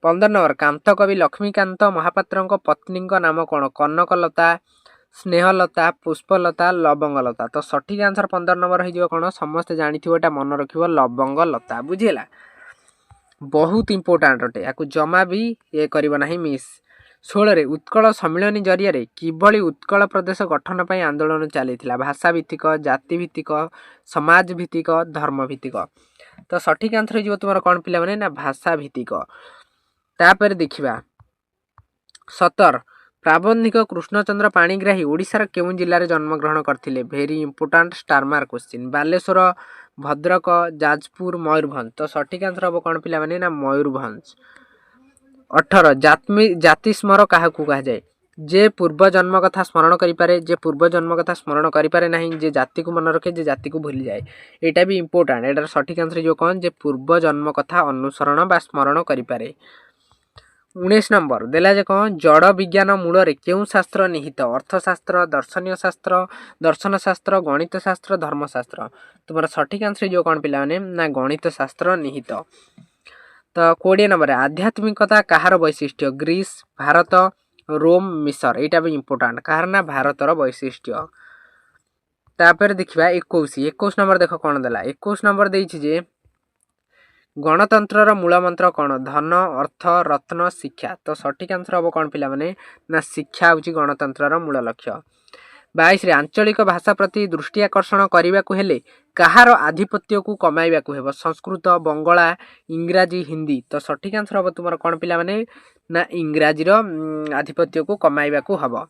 15 ନମ୍ବର କାନ୍ତକବି ଲକ୍ଷ୍ମୀକାନ୍ତ ମହାପାତ୍ରଙ୍କ ପତ୍ନୀଙ୍କ ନାମ କ'ଣ? କନକଲତା, ସ୍ନେହଲତା, ପୁଷ୍ପଲତା, ଲବଙ୍ଗଲତା। ତ ସଠିକ୍ ଆନ୍ସର 15 ନମ୍ବର ହେଇଯିବ କ'ଣ? ସମସ୍ତେ ଜାଣିଥିବ, ଏଟା ମନେ ରଖିବ, ଲବଙ୍ଗଲତା। ବୁଝିହେଲା? ବହୁତ ଇମ୍ପୋର୍ଟାଣ୍ଟ ଅଟେ, ୟାକୁ ଜମା ବି ଇଏ କରିବ ନାହିଁ ମିସ୍। 16ରେ ଉତ୍କଳ ସମ୍ମିଳନୀ ଜରିଆରେ କିଭଳି ଉତ୍କଳ ପ୍ରଦେଶ ଗଠନ ପାଇଁ ଆନ୍ଦୋଳନ ଚାଲିଥିଲା? ଭାଷାଭିତ୍ତିକ, ଜାତିଭିତ୍ତିକ, ସମାଜଭିତ୍ତିକ, ଧର୍ମଭିତ୍ତିକ। ତ ସଠିକ୍ ଆନ୍ସର ହେଇଯିବ ତୁମର କ'ଣ ପିଲାମାନେ? ନା ଭାଷାଭିତ୍ତିକ। ତାପରେ ଦେଖିବା 17 ପ୍ରାବନ୍ଧିକ କୃଷ୍ଣଚନ୍ଦ୍ର ପାଣିଗ୍ରାହୀ ଓଡ଼ିଶାର କେଉଁ ଜିଲ୍ଲାରେ ଜନ୍ମଗ୍ରହଣ କରିଥିଲେ? Very important, star mark question. Balasore, Bhadrak, Jajpur, Mayurbhanj. ତ ସଠିକ୍ ଆନ୍ସର ହେବ କ'ଣ ପିଲାମାନେ? ନା ମୟୂରଭଞ୍ଜ। 18 ଜାତିସ୍ମର କାହାକୁ କୁହାଯାଏ? जे पूर्व जन्म कथा स्मरण करें जे पूर्व जन्म कथा स्मरण करें ना जे जाति को मन रखे जे जाति को भूली जाए यहाँ भी इंपोर्टाट एटार सठिक आंसर जो कौन जे पूर्व जन्म कथा अनुसरण बा स्मरण करें। 19 नंबर देला जे कौन जड़ विज्ञान मूल क्यों शास्त्र निहित अर्थशास्त्र दर्शनीय शास्त्र दर्शन शास्त्र गणित शास्त्र धर्मशास्त्र तुम्हारा सठिक आंसर जो कौन पिलाने ना गणित शास्त्र निहित। तो 20 नंबर आध्यात्मिकता कहार वैशिष्ट्य ग्रीस भारत रोम मिसर यहाँ भी इंपोर्टाट कहार ना भारतर वैशिष्ट्य। तापर देखा 21 नंबर देख कौन देला 21 नंबर देछि गणतंत्र मूल मंत्र कौन धन अर्थ रत्न शिक्षा। तो सठिक आंसर हम कौन पिला माने ना शिक्षा हूँ गणतंत्र मूल लक्ष्य। 22 आंचलिक भाषा प्रति दृष्टि आकर्षण करने को हेले कहार आधिपत्य को कमाइबा को हेबो संस्कृत बंगला इंग्राजी हिंदी। तो सठिक आंसर हम तुम कौन पिला माने ना इंग्राजीर आधिपत्य को कमाइबा को हम।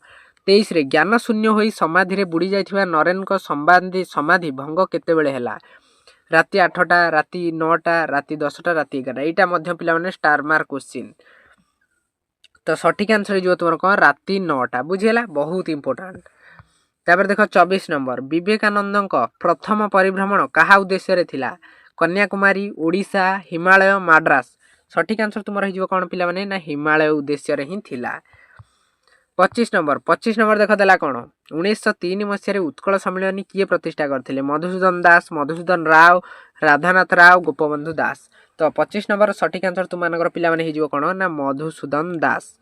23 ज्ञान शून्य होई समाधि रे बुड़ी जाइथिबा नरेन को समाधि भंग केतेबेले हैला राति 8टा राति 9टा राति 10टा राति 11 यहाँ मध्य पिला माने स्टार मार्क क्वेश्चन। तो सठिक आंसर जो तुम कौन राति 9टा बुझीला बहुत इंपोर्टाट। तापर देख 24 नंबर विवेकानंद प्रथम परिभ्रमण कहा उद्देश्य रे थिला कन्याकुमारी ओडिशा हिमालय माड्रास। सठिक आंसर तुम हो कौन पिला माने ना हिमालय उद्देश्य रे ही थिला। 25 नंबर देख देला कौन 1903 मसीह उत्कल सम्मेलन किए प्रतिष्ठा करथिले मधुसूदन दास मधुसूदन राव राधानाथ राव गोपबंधु दास। तो 25 नंबर सठिक आंसर तुम पिला माने हो कौन ना मधुसूदन दास।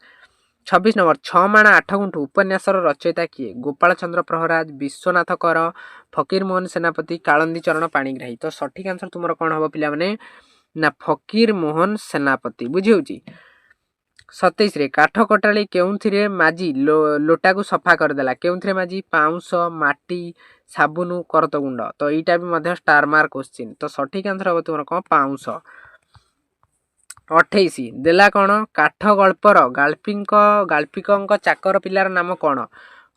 26 नंबर 6 माण 8 गुंठ उपन्यासर रचयिता किए गोपाल चंद्र प्रहराज विश्वनाथ कर फकीर मोहन सेनापति कालंदी चरण पाणिग्राही। तो सठिक आंसर तुम कौन हम पिला माने ना फकीर मोहन सेनापति बुझी। 27 काठ कटाली केउंथिरे माजी लोटा को सफा करदेला केउंथिरे माजी पाउंस माटी साबुन करतगुंड। तो यहाँ भी मध्य स्टार मार्क क्वेश्चन। तो सठिक आंसर हम तुम कौन पाउंस। 28 देला कौन काठ गल्पर गाल्पिक चाकर पिलार नाम कौन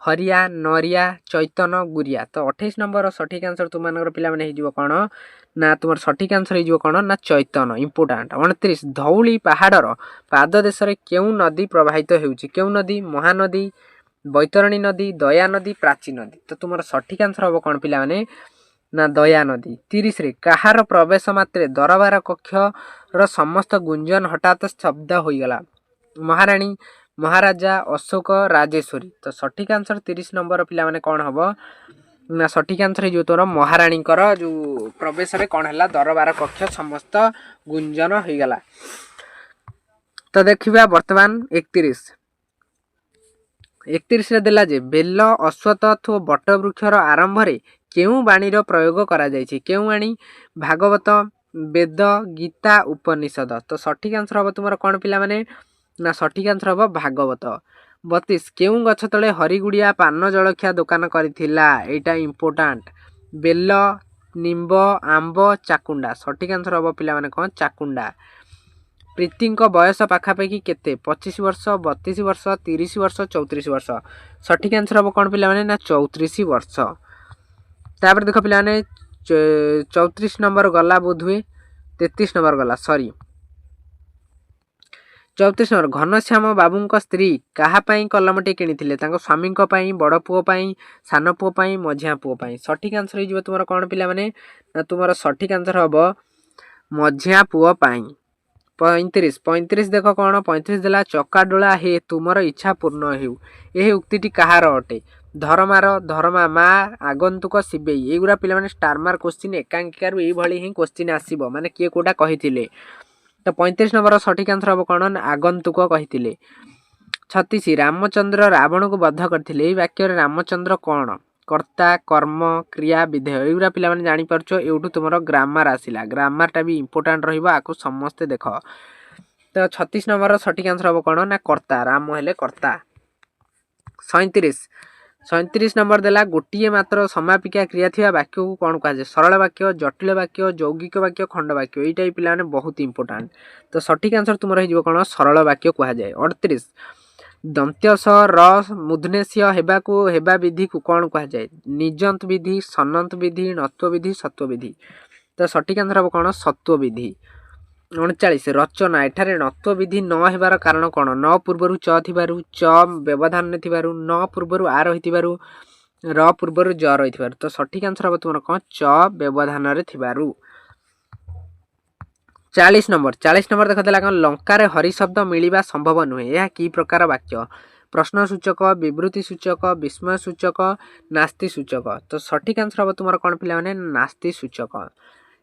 हरिया नरिया चैतन गुरिया। तो 28 नंबर सठिक आंसर तुम पिला माने हो कौन ना तुम सठिक आंसर हो कौन ना चैतन इंपोर्टाट। 29 धौली पहाड़र पाद देश केउ नदी प्रवाहित होउची केउ नदी महानदी बैतरणी नदी दया नदी प्राची नदी। तो तुम सठिक आंसर हम कौन पिला माने ना दया नदी। 30 कहार प्रवेश मात्रे दरबार कक्ष समस्त गुंजन हठात शब्द होगला महाराणी महाराजा अशोक राजेश्वरी। तो सठिक आंसर 30 नंबर पिला माने कौन हम ना सठिक आंसर जो तोर महाराणी जो प्रवेश रे कौन है दरबार कक्ष समस्त गुंजन होगला। तो देखिबा वर्तमान 31 देला जे बेल अश्वत्थ बट वृक्षर आरंभ रे केउ बाणीर प्रयोग करा जायछि केउ बाणी भागवत वेद गीता उपनिषद। तो सठिक आंसर हम तुम कौन पिला माने ना सठिक आंसर हम भागवत। 32 केउ गछ तले हरिगुड़िया पान जलखिया दुकान करिथिला एटा इंपोर्टाट बेल निम्ब आंब चाकुंडा। सठिक आंसर हम पिला माने कौन चाकुंडा। प्रीति बयस पाखापाखि केते 25 वर्ष 32 वर्ष 30 वर्ष 34 वर्ष। सठिक आंसर हम कौन पिला माने ना 34 वर्ष। तापर देख पिला माने 34 नंबर गला बोधुए 33 नंबर गला सॉरी 34 नंबर घनश्याम बाबू स्त्री कहापाई कलमटे किଣିଥିଲେ ତାଙ୍କ ସ୍ୱାମୀଙ୍କ ପାଇଁ ବଡ଼ ପୁଅ ପାଇଁ ସାନ ପୁଅ ପାଇଁ ମଝିଆ ପୁଅ ପାଇଁ। ସଠିକ ଆନ୍ସର ହେଇଯିବ ତୁମର କ'ଣ ପିଲାମାନେ ନା ତୁମର ସଠିକ ଆନ୍ସର ହେବ ମଝିଆ ପୁଅ ପାଇଁ। 35 ଦେଖ କ'ଣ 35 ଦେଲା ଚକାଡୋଳା ହେ ତୁମର ଇଚ୍ଛା ପୂର୍ଣ୍ଣ ହେଉ। ଏହି ଉକ୍ତିଟି କାହାର ଅଟେ? ଧରମାର ଧରମା ମା ଆଗନ୍ତୁକ ଶିବେଇ। ଏଇଗୁଡ଼ା ପିଲାମାନେ ଷ୍ଟାର ମାର୍କ କ୍ୱେଶ୍ଚିନ୍ ଏକାଙ୍କିକାରୁ ଏଇଭଳି ହିଁ କ୍ୱେଶ୍ଚିନ୍ ଆସିବ ମାନେ କିଏ କୋଉଟା କହିଥିଲେ। तो 35 नंबर सठिक आंसर हम कौन आगंतुक कही। 36 रामचंद्र रावण को बध करते वाक्य रामचंद्र कौन कर्ता कर्म क्रिया विधेय युवा पिला जापर एवं तुम ग्रामर आसला ग्रामरटा भी इंपोर्टाट रहा समस्ते देख। तो 36 नंबर सठिक आंसर हम कौन ना कर्ता राम हेले कर्ता। 37 नंबर देला गोटे मात्र समापिका क्रिया थी वाक्य को कौन कहुए सरल वाक्य जटिल वाक्य यौगिक वाक्य खंड वाक्य यही पिला बहुत इंपोर्टाट। तो सठिक आंसर तुम रही कौन सरल वाक्य कहुए। 38 दंत्यस र मूर्धन्यस्य हेबा विधि को कौन कहुए निजंत विधि सनंत विधि नत्व विधि सत्व विधि। तो सठिक आंसर हम कौन सत्व विधि। 39 ରଚନା ଏଠାରେ ଣତ୍ଵ ବିଧି ନ ହେବାର କାରଣ କ'ଣ? ନ ପୂର୍ବରୁ ଚ ଥିବାରୁ, ଚ ବ୍ୟବଧାନରେ ଥିବାରୁ, ନ ପୂର୍ବରୁ ଆ ରହିଥିବାରୁ, ର ପୂର୍ବରୁ ଜ ରହିଥିବାରୁ। ତ ସଠିକ ଆନ୍ସର ହେବ ତୁମର କ'ଣ? ଚ ବ୍ୟବଧାନରେ ଥିବାରୁ। 40 ନମ୍ବର ଦେଖ ଦେଲା କ'ଣ? ଲଙ୍କାରେ ହରି ଶବ୍ଦ ମିଳିବା ସମ୍ଭବ ନୁହେଁ। ଏହା କି ପ୍ରକାର ବାକ୍ୟ? ପ୍ରଶ୍ନ ସୂଚକ, ବିବୃତ୍ତି ସୂଚକ, ବିସ୍ମୟ ସୂଚକ, ନାସ୍ତି ସୂଚକ। ତ ସଠିକ ଆନ୍ସର ହେବ ତୁମର କ'ଣ ପିଲାମାନେ? ନାସ୍ତି ସୂଚକ।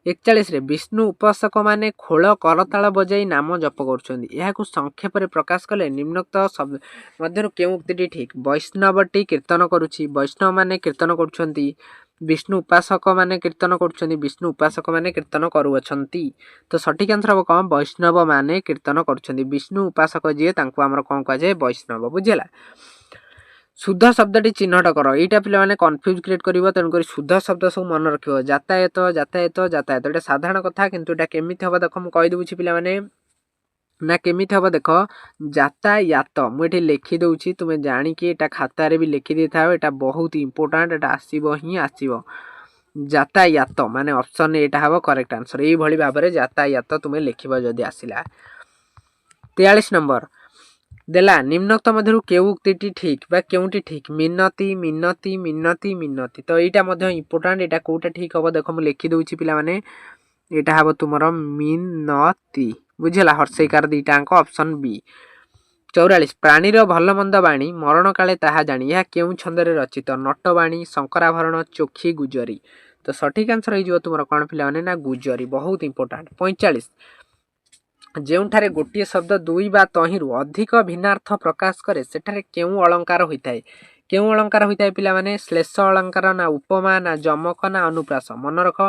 41 ବିଷ୍ଣୁ ଉପାସକମାନେ ଖୋଳ କରତାଳ ବଜାଇ ନାମ ଜପ କରୁଛନ୍ତି। ଏହାକୁ ସଂକ୍ଷେପରେ ପ୍ରକାଶ କଲେ ନିମ୍ନୋକ୍ତ ମଧ୍ୟରୁ କେଉଁ ଉକ୍ତିଟି ଠିକ୍? ବୈଷ୍ଣବଟି କୀର୍ତ୍ତନ କରୁଛି, ବୈଷ୍ଣବମାନେ କୀର୍ତ୍ତନ କରୁଛନ୍ତି। ବିଷ୍ଣୁ ଉପାସକମାନେ କୀର୍ତ୍ତନ କରୁଛନ୍ତି, ବିଷ୍ଣୁ ଉପାସକମାନେ କୀର୍ତ୍ତନ କରୁଅଛନ୍ତି। ତ ସଠିକ ଆନ୍ସର ହେବ କ'ଣ? ବୈଷ୍ଣବମାନେ କୀର୍ତ୍ତନ କରୁଛନ୍ତି। ବିଷ୍ଣୁ ଉପାସକ ଯିଏ ତାଙ୍କୁ ଆମର କ'ଣ କୁହାଯାଏ? ବୈଷ୍ଣବ। ବୁଝିଲା? शुद्ध शब्दटी चिन्हट कर। यहाँ पे कन्फ्यूज क्रिएट कर, तेणुक शुद्ध शब्द सब मन रख। यातायात यातायात यातायात ये साधारण कथा, किंतु एटा केमी हम देख मुझे कहीदे पे ना केमी हम देख। यातायात मुझे लिखिदे, तुम्हें जाणिकी एटा खातार भी लिखिदे था। यहाँ बहुत इंपोर्टाट, एटा आसब ही आसब। यातायात माने ऑप्शन एटा हम करेक्ट आंसर। यही भाव में यातायात तुम्हें लिख जदि आसला। 43 नंबर देला निम्नोक्त मध्यरु केउ उक्तिटी ठीक बा केउटी ठीक? मिनती मिनती मिनती मिनती। तो यहाँ इंपोर्टाट, यहाँ कौटा ठीक हम देख मुझे लिखिदे पिला माने। यहाँ हम तुम मिनती। बुझेगा? हर्षैकार दीटाक ऑप्शन बी। 44 प्राणीर भल मंद बाणी मरण काले ताहा जानी। यह केउ छंदरे रचित? नटबाणी, शंकराभरण, चोखी, गुजरी। तो सठिक आंसर हो तुम कौन पिला माने? ना गुजरी। बहुत इंपोर्टाट। 45 ଯେଉଁଠାରେ ଗୋଟିଏ ଶବ୍ଦ ଦୁଇ ବା ତହିଁରୁ ଅଧିକ ଭିନ୍ନାର୍ଥ ପ୍ରକାଶ କରେ ସେଠାରେ କେଉଁ ଅଳଙ୍କାର ହୋଇଥାଏ? କେଉଁ ଅଳଙ୍କାର ହୋଇଥାଏ ପିଲାମାନେ? ଶ୍ଲେଷ ଅଳଙ୍କାର, ନା ଉପମା, ନା ଯମକ, ନା ଅନୁପ୍ରାସ। ମନେ ରଖ,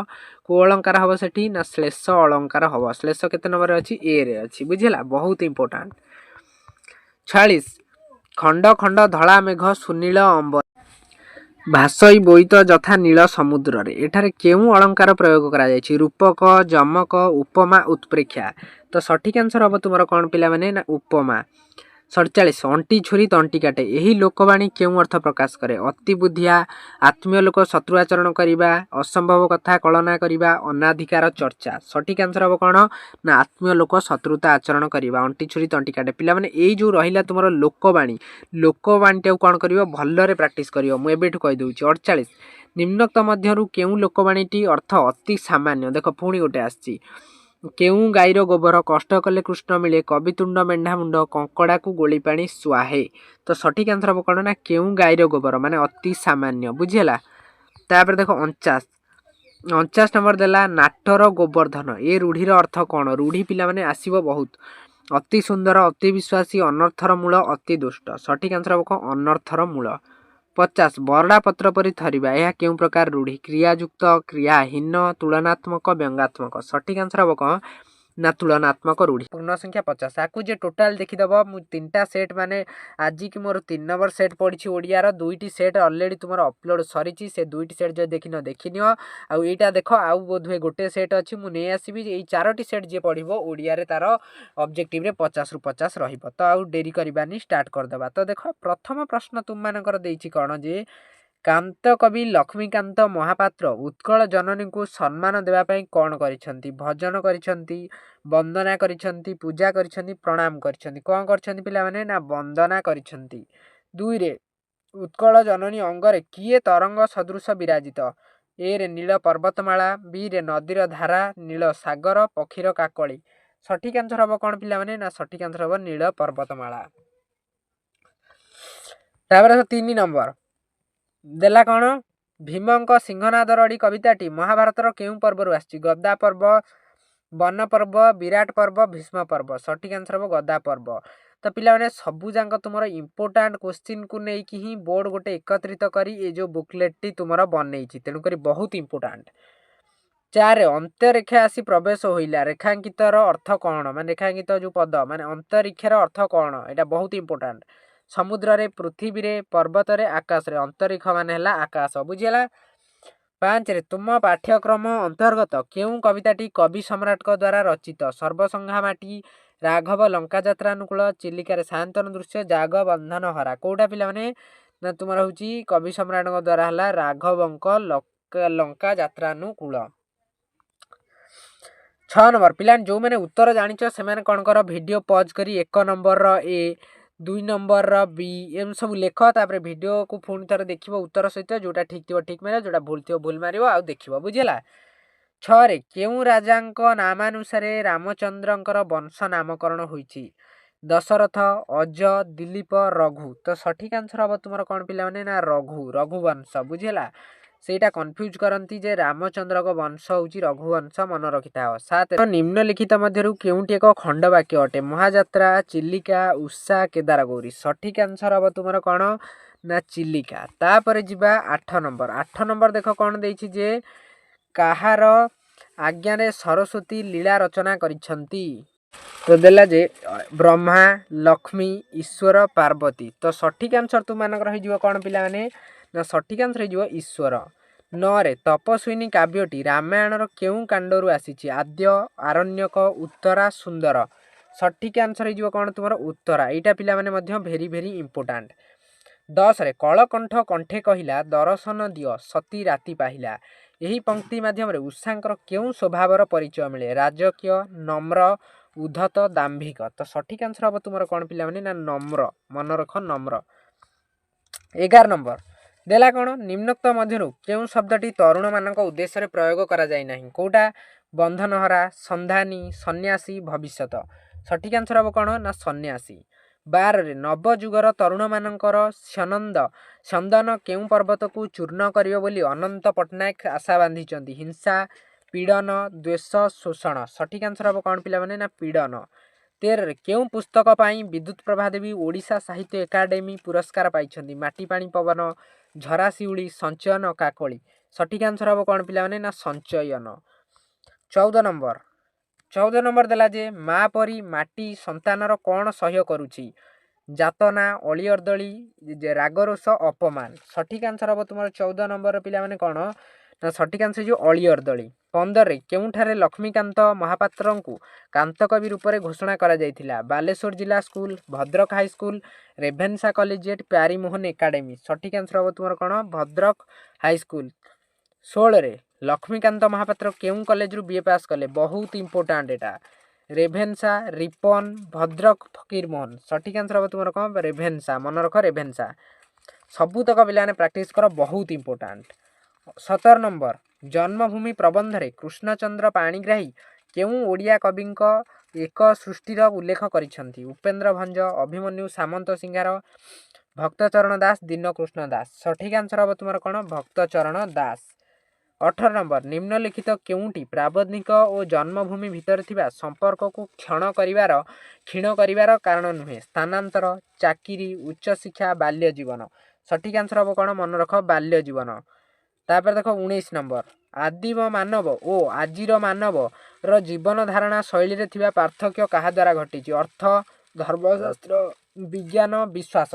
କେଉଁ ଅଳଙ୍କାର ହବ ସେଠି? ନା ଶ୍ଲେଷ ଅଳଙ୍କାର ହବ। ଶ୍ଲେଷ କେତେ ନମ୍ବରରେ ଅଛି? ଏ ରେ ଅଛି। ବୁଝିଲା? ବହୁତ ଇମ୍ପୋର୍ଟାଣ୍ଟ। 46 ଖଣ୍ଡ ଖଣ୍ଡ ଧଳା ମେଘ ସୁନୀଳ ଅମ୍ବ ଭାସଇ ବୋଇତ ଯଥା ନୀଳ ସମୁଦ୍ରରେ। ଏଠାରେ କେଉଁ ଅଳଙ୍କାର ପ୍ରୟୋଗ କରାଯାଇଛି? ରୂପକ, ଯମକ, ଉପମା, ଉତ୍ପ୍ରେକ୍ଷା। ତ ସଠିକ ଆନ୍ସର ହବ ତୁମର କ'ଣ ପିଲାମାନେ? ନା ଉପମା। 47 ଅଣ୍ଟି ଛୁରୀ ତଣ୍ଟି କାଟେ ଏହି ଲୋକବାଣୀ କେଉଁ ଅର୍ଥ ପ୍ରକାଶ କରେ? ଅତି ବୁଦ୍ଧିଆ, ଆତ୍ମୀୟ ଲୋକ ଶତ୍ରୁ ଆଚରଣ କରିବା, ଅସମ୍ଭବ କଥା କଳନା କରିବା, ଅନାଧିକାର ଚର୍ଚ୍ଚା। ସଠିକ ଆନ୍ସର ହବ କ'ଣ? ନା ଆତ୍ମୀୟ ଲୋକ ଶତ୍ରୁତା ଆଚରଣ କରିବା। ଅଣ୍ଟି ଛୁରୀ ତଣ୍ଟି କାଟେ। ପିଲାମାନେ ଏଇ ଯେଉଁ ରହିଲା ତୁମର ଲୋକବାଣୀ, ଲୋକବାଣୀଟାକୁ କ'ଣ କରିବ? ଭଲରେ ପ୍ରାକ୍ଟିସ୍ କରିବ। ମୁଁ ଏବେଠୁ କହିଦେଉଛି। 48 ନିମ୍ନୋକ୍ତ ମଧ୍ୟରୁ କେଉଁ ଲୋକବାଣୀଟି ଅର୍ଥ ଅତି ସାମାନ୍ୟ? ଦେଖ ପୁଣି ଗୋଟେ ଆସିଛି। କେଉଁ ଗାଈର ଗୋବର କଷ୍ଟ କଲେ କୃଷ୍ଣ ମିଳେ, କବିତୁଣ୍ଡ ମେଣ୍ଢା ମୁଣ୍ଡ, କଙ୍କଡ଼ାକୁ ଗୋଳି ପାଣି ସୁହାଏ। ତ ସଠିକ ଆନ୍ସର ହବ କ'ଣ? ନା କେଉଁ ଗାଈର ଗୋବର, ମାନେ ଅତି ସାମାନ୍ୟ। ବୁଝିହେଲା? ତାପରେ ଦେଖ 49 ନମ୍ବର ଦେଲା ନାଟର ଗୋବର୍ଦ୍ଧନ। ଏ ରୂଢ଼ିର ଅର୍ଥ କ'ଣ? ରୂଢ଼ି ପିଲାମାନେ ଆସିବ ବହୁତ। ଅତି ସୁନ୍ଦର, ଅତି ବିଶ୍ୱାସୀ, ଅନର୍ଥର ମୂଳ, ଅତି ଦୁଷ୍ଟ। ସଠିକ ଆନ୍ସର ହବ କ'ଣ? ଅନର୍ଥର ମୂଳ। 50 ବରଡ଼ା ପତ୍ର ପରି ଥରିବା। ଏହା କେଉଁ ପ୍ରକାର ରୂଢ଼ି? କ୍ରିୟାଯୁକ୍ତ, କ୍ରିୟାହୀନ, ତୁଳନାତ୍ମକ, ବ୍ୟଙ୍ଗାତ୍ମକ। ସଠିକ ଆନ୍ସର ହବ କ'ଣ? ନା ତୁଳନାତ୍ମକ ରୂଢ଼ି। ପୂର୍ଣ୍ଣ ସଂଖ୍ୟା 50 ଆକୁ ଯେ ଟୋଟାଲ ଦେଖିଦେବ। ମୁଁ 3ଟା ସେଟ୍ ମାନେ ଆଜିକି ମୋର 3 ନମ୍ବର ସେଟ୍ ପଡ଼ିଛି ଓଡ଼ିଆର। 2ଟି ସେଟ୍ ଅଲରେଡ଼ି ତୁମର ଅପଲୋଡ଼ ସରିଛି। ସେ 2ଟି ସେଟ୍ ଯଦି ଦେଖିନ ଦେଖିନିଅ। ଆଉ ଏଇଟା ଦେଖ, ଆଉ ବୋଧହୁଏ ଗୋଟେ ସେଟ୍ ଅଛି, ମୁଁ ନେଇ ଆସିବି। ଏଇ 4ଟି ସେଟ୍ ଯିଏ ପଢ଼ିବ ଓଡ଼ିଆରେ ତାର ଅବଜେକ୍ଟିଭରେ 50ରୁ 50 ରହିବ। ତ ଆଉ ଡେରି କରିବାନି, ଷ୍ଟାର୍ଟ କରିଦେବା। ତ ଦେଖ ପ୍ରଥମ ପ୍ରଶ୍ନ ତୁମମାନଙ୍କର ଦେଇଛି କ'ଣ ଯେ କାନ୍ତ କବି ଲକ୍ଷ୍ମୀକାନ୍ତ ମହାପାତ୍ର ଉତ୍କଳ ଜନନୀଙ୍କୁ ସମ୍ମାନ ଦେବା ପାଇଁ କ'ଣ କରିଛନ୍ତି? ଭଜନ କରିଛନ୍ତି, ବନ୍ଦନା କରିଛନ୍ତି, ପୂଜା କରିଛନ୍ତି, ପ୍ରଣାମ କରିଛନ୍ତି। କ'ଣ କରିଛନ୍ତି ପିଲାମାନେ? ନା ବନ୍ଦନା କରିଛନ୍ତି। 2ରେ ଉତ୍କଳ ଜନନୀ ଅଙ୍ଗରେ କିଏ ତରଙ୍ଗ ସଦୃଶ ବିରାଜିତ? ଏରେ ନୀଳ ପର୍ବତମାଳା, ବିରେ ନଦୀର ଧାରା, ନୀଳ ସାଗର, ପକ୍ଷୀର କାକଳି। ସଠିକ ଆନ୍ସର ହବ କ'ଣ ପିଲାମାନେ? ନା ସଠିକ ଆନ୍ସର ହବ ନୀଳ ପର୍ବତମାଳା। ତାପରେ 3 ନମ୍ବର ଦେଲା କ'ଣ? ଭୀମଙ୍କ ସିଂହନାଦ ରଡ଼ି କବିତାଟି ମହାଭାରତର କେଉଁ ପର୍ବରୁ ଆସିଛି? ଗଦା ପର୍ବ, ବନ ପର୍ବ, ବିରାଟ ପର୍ବ, ଭୀଷ୍ମ ପର୍ବ। ସଠିକ ଆନ୍ସର ହବ ଗଦା ପର୍ବ। ତ ପିଲାମାନେ ସବୁ ଯାକ ତୁମର ଇମ୍ପୋର୍ଟାଣ୍ଟ କ୍ୱେଶ୍ଚିନ୍କୁ ନେଇକି ହିଁ ବୋର୍ଡ଼ ଗୋଟେ ଏକତ୍ରିତ କରି ଏ ଯେଉଁ ବୁକଲେଟ୍ଟି ତୁମର ବନେଇଛି, ତେଣୁକରି ବହୁତ ଇମ୍ପୋର୍ଟାଣ୍ଟ। 4 ଅନ୍ତରୀକ୍ଷ ଆସି ପ୍ରବେଶ ହୋଇଲା। ରେଖାଙ୍କିତର ଅର୍ଥ କ'ଣ? ମାନେ ରେଖାଙ୍କିତ ଯେଉଁ ପଦ, ମାନେ ଅନ୍ତରୀକ୍ଷର ଅର୍ଥ କ'ଣ? ଏଇଟା ବହୁତ ଇମ୍ପୋର୍ଟାଣ୍ଟ। ସମୁଦ୍ରରେ, ପୃଥିବୀରେ, ପର୍ବତରେ, ଆକାଶରେ। ଅନ୍ତରୀକ୍ଷ ମାନେ ହେଲା ଆକାଶ। ବୁଝିହେଲା? 5ରେ ତୁମ ପାଠ୍ୟକ୍ରମ ଅନ୍ତର୍ଗତ କେଉଁ କବିତାଟି କବି ସମ୍ରାଟଙ୍କ ଦ୍ୱାରା ରଚିତ? ସର୍ବସଂଘା ମାଟି, ରାଘବ ଲଙ୍କା ଯାତ୍ରାନୁକୂଳ, ଚିଲିକାରେ ସାୟନ୍ତନ ଦୃଶ୍ୟ, ଜାଗ ବନ୍ଧନ ହରା। କୋଉଟା ପିଲାମାନେ? ନା ତୁମର ହେଉଛି କବି ସମ୍ରାଟଙ୍କ ଦ୍ୱାରା ହେଲା ରାଘବଙ୍କ ଲଙ୍କା ଯାତ୍ରାନୁକୂଳ। छः नंबर पिला जो मैंने उत्तर जानिच से कौन कर वीडियो पॉज करी 1 नंबर ए 2 नंबर बी एम सब लेख तापर वीडियो को पुणी थर देख उत्तर सहित जोटा ठीक थी ठीक मारे जोटा भूल थी भूल मार आउ देख बुझेगा। 6 केउं राजांक नामानुसारे रामचंद्रंकर वंश नामकरण होइछि दशरथ अज दिलीप रघु तो सठिक आंसर हम तुम कौन पिला ना रघु रघुवंश बुझेगा सेटा कन्फ्यूज करती जे रामचंद्र को वंश हूँ रघुवंश मन रखि था। 7 निम्नलिखित मध्यरु केउंटी एक खंडवाक्य अटे महायात्रा चिलिका उषा केदारगौरी सठिक आंसर हम तुम कौन ना चिलिका। तापर जिबा 8 नंबर 8 नंबर देख कौन देछि जे काहार आज्ञा रे सरस्वती लीला रचना करिछंती तो देला जे ब्रह्मा लक्ष्मी ईश्वर पार्वती तो सठिक आंसर तुम मानकर हो कौन पिला माने ना सठिक आंसर हो ईश्वर। 9 तपस्विनी काव्यटी रामायणर केउं कांडरू आसीछि आद्य आरण्यक उत्तरा सुंदर सठिक आंसर हो कौन तुम उत्तरा एटा पिला माने मध्य भेरी भेरी इंपोर्टाट। 10 कलकंठ कंठे कहिला दर्शन दियो सती राति पाहिला यही पंक्ति माध्यम उषांकर केउं स्वभावर परिचय मिले राजकीय नम्र उद्धत दाम्भिक तो सठिक आंसर हम तुम कौन पिला माने ना नम्र मन रख नम्र। 11 नंबर देला कौन निम्नोक्त मध्यरु केउं शब्दटी तरुण मानक उद्देश्य प्रयोग करा जाय नाही कोटा बंधनहरा संधानी सन्यासी भविष्यत सठिक आंसर हम कौन ना सन्यासी। 12 नवजुगर तरुण मानकर चंदन केउं पर्वत को चूर्ण करियो बोली अनंत पट्टनायक आशा बांधिचंती हिंसा पीड़न द्वेष शोषण सठिक आंसर हम कौन पिला माने ना पीड़न। 13 केउं पुस्तक पाई विद्युत प्रभा देवी ओडिशा साहित्य एकाडेमी पुरस्कार पाइछंती माटी पानी पवन झरा शिउली संचयन काकली सठिक आंसर हम कौन पिला माने ना संचयन। 14 नंबर देला जे माँ परी माटी संतानर कौन सह्य करुछि जातना अली अर्दली रागरोष अपमान सठिक आंसर हम तुम 14 नंबर पिला माने कौन ना सठिक आंसर जो अली अर्दली। 15 केउंठारे लक्ष्मीकांत महापात्र को कांत कवि रूप में घोषणा करा जायथिला बालेश्वर जिला school Bhadrak high school रेभेन्सा collegiate Pyarimohan academy सठिक आंसर हम तुम कौन भद्रक हाईस्कूल। 16 लक्ष्मीकांत महापात्र केउं कॉलेज रु बीए पास कले बहुत इंपोर्टाट एटा रेभेन्सा रिपन भद्रक फकीरमोहन सठिक आंसर हम तुम कौन रेभेन्सा मन रख रेभेन्सा सबुतक पिला प्राक्ट कर बहुत इंपोर्टाट। 17 नंबर जन्मभूमि प्रबंध रे कृष्णचंद्र पाणिग्राही केउं ओडिया कवि एक सृष्टिर उल्लेख करिछंती उपेन्द्र भंज अभिमन्यु सामंत सिंगार भक्तचरण दास दीनकृष्ण दास सठिक आंसर हम तुम कौन भक्तचरण दास। 18 नंबर निम्नलिखित केउंटी प्राबंधिक और जन्मभूमि भितर थिबा संपर्क को क्षीण करिवार कारण नुहे स्थानांतर चाकिरी उच्च शिक्षा बाल्य जीवन सठिक आंसर हम कौन मन रख बाल्य जीवन। तापर देख 19 नंबर आदिम मानव ओ आजिर मानव रो जीवन धारणा शैली रे थिबा पार्थक्य कहा द्वारा घटी अर्थ धर्मशास्त्र विज्ञान विश्वास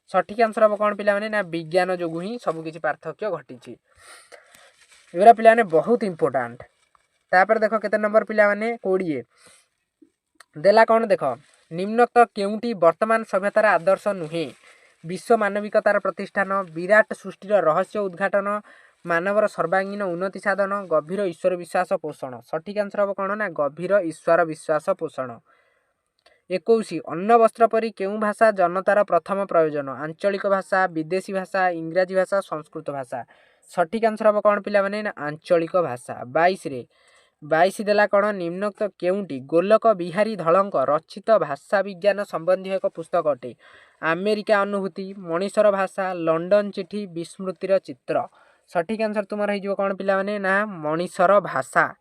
सठिक आंसर हम कौन पिला माने ना विज्ञान जोगु ही सब किछि पार्थक्य घटी एगुरा पिला माने बहुत इंपोर्टाट। तापर देख केते नंबर पिला माने 20 देला कौन देख निम्नोक्त केउंटी वर्तमान सभ्यतार आदर्श नुहे विश्व मानविकतार प्रतिष्ठान विराट सृष्टिर रहस्य उद्घाटन मानवर सर्वांगीन उन्नति साधन गभीर ईश्वर विश्वास पोषण सठिक आंसर हम कौन ना गभीर ईश्वर विश्वास पोषण। 21 अन्न वस्त्र परी केउं भाषा जनतार प्रथम प्रयोजन आंचलिक भाषा विदेशी भाषा इंग्राजी भाषा संस्कृत भाषा सठिक आंसर हम कौन पिला माने ना आंचलिक भाषा। 22 देला कौन निम्नोक्त केउंटी गोलक बिहारी धलंक रचित भाषा विज्ञान संबंधी एक पुस्तक अटे अमेरिका अनुभूति मनीषर भाषा लंडन चिठी विस्मृतिर चित्र सठिक आंसर तुम हो कौन पिला माने ना मनीषर भाषा।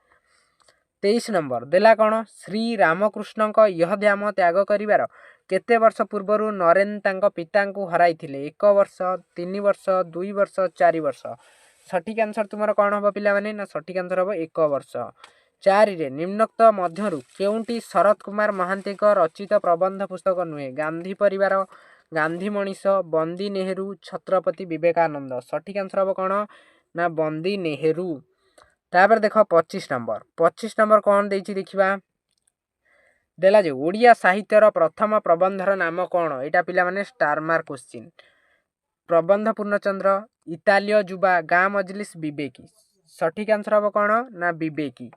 23 नंबर देला कौन श्री रामकृष्ण यह ध्याम त्याग करिवार केते वर्ष पूर्व नरेन तांको पिता को हराइथिले 1 वर्ष 3 वर्ष 2 वर्ष 4 वर्ष सठिक आंसर तुम कौन हम पिला माने ना सठिक आंसर हम 1 वर्ष। 4 निम्नोक्त मध्यरु केउंटी शरत कुमार महांती रचित प्रबंध पुस्तक नुहे गांधी परिवार गांधी मनीष बंदी नेहरू छत्रपति विवेकानंद सठिक आंसर हम कौन ना बंदी नेहरू। तापर देख 25 नंबर कौन देछि देखिबा देला जे ओडिया साहित्यर प्रथम प्रबंधर नाम कौन एटा पिला माने स्टार मार्क क्वेश्चन प्रबंध पूर्णचंद्र इतालिय जुबा गाँ मजलिस विवेकी सठिक आंसर हम कौन ना विवेकी।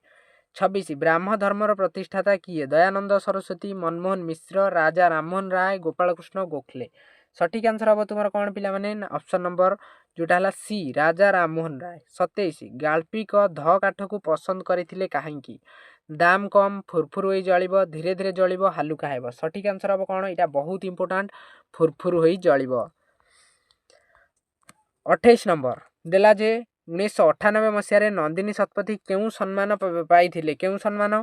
26 ब्राह्म धर्मर प्रतिष्ठाता किए दयानंद सरस्वती मनमोहन मिश्र राजा राममोहन राय गोपालकृष्ण गोखले सठिक आंसर हम तुम कौन पे ऑप्शन नंबर जोटा है सी राजा राममोहन राय 27 गाल्पिक ध काठ को पसंद करते कहीं दाम कम फुरफुर हो जलिब धीरे धीरे जलिब हालुका है सठिक आंसर हम कौन यहाँ बहुत इंपोर्टाट फुरफुर हो जलिब 28 नंबर देला जे 1998 मसीह नंदिनी शतपथी क्यों सम्मान पाई क्यों सम्मान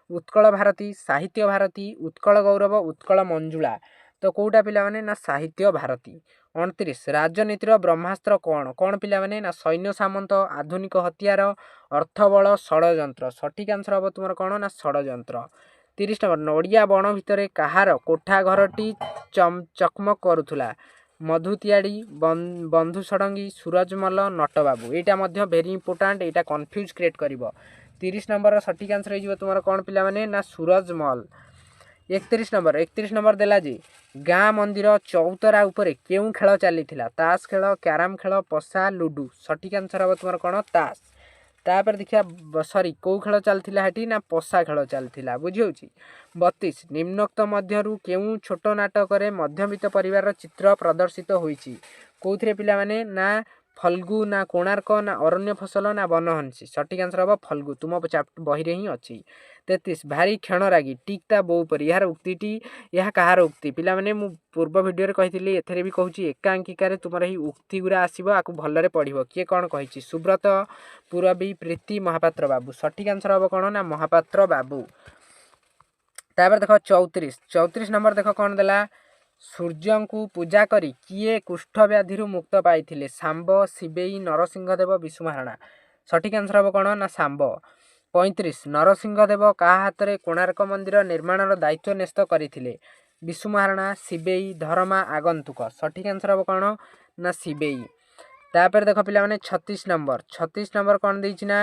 उत्कल भारती साहित्य भारती उत्कल गौरव उत्कल मंजुला तो कौटा पिला माने ना साहित्य भारती 29 राजनीतिर ब्रह्मास्त्र कौन कौन पिला माने ना सैन्य सामंत आधुनिक हथियार अर्थबल षड्यंत्र सठिक आंसर हम तुम कौन ना षड्यंत्र 30 नंबर नड़िया बण भितर कहार कोठा घरटी चकमक करुला मधुतियाड़ी बंधु षडंगी सूरजमल नटबाबू यहाँ भेरी इंपोर्टाट यहाँ कन्फ्यूज क्रिएट कर 30 नंबर सठिक आंसर हो तुम कौन पिला माने ना सूरजमल 31 नंबर देला जे गाँ मंदिर चौतरा उपरे केउं खेल चली ताश खेल क्यारम खेल पशा लुडू सठिक आंसर हम तुम कौन ताश तापर देखिया सॉरी कौ खेल चलता है ना पशा खेल चलता बुझी 32 निम्नोक्त मध्यरु केउं छोट नाटक मध्यवित्त परिवार चित्र प्रदर्शित होईची कौथिरे पिला माने ना फल्गु ना कोणार्क ना अरण्य फसल ना बनहंसी सठिक आंसर हम फल्गु तुम बही ही अच्छी 33 भारी क्षणरागी टिकता बो पर यार उक्ति यह कहार उक्ति पिला माने मु पूर्व वीडियो कही एथरे भी कहूँ एकांकिकार तुम ही उक्ति गुरा आसो आपको भलरे पढ़ो किए कौन कही सुब्रत पुरबी प्रीति महापात्र बाबू सठिक आंसर हम कौन ना महापात्र बाबू तापर देख 34 नंबर देख कौन देला सूर्य को पूजा करी किए कुष्ठ व्याधि मुक्त पाई सांब शिवेई नरसिंहदेव विषु महाराणा सठिक आंसर हम कौन ना सांब 35 नरसिंहदेव क्या हाथ में कोणार्क मंदिर निर्माण दायित्व न्यस्त करते विषु महाराणा शिवेई धर्मा आगंतुक सठिक आंसर हम कौन ना शिवेई तापर देख पिला माने 36 नंबर कौन देना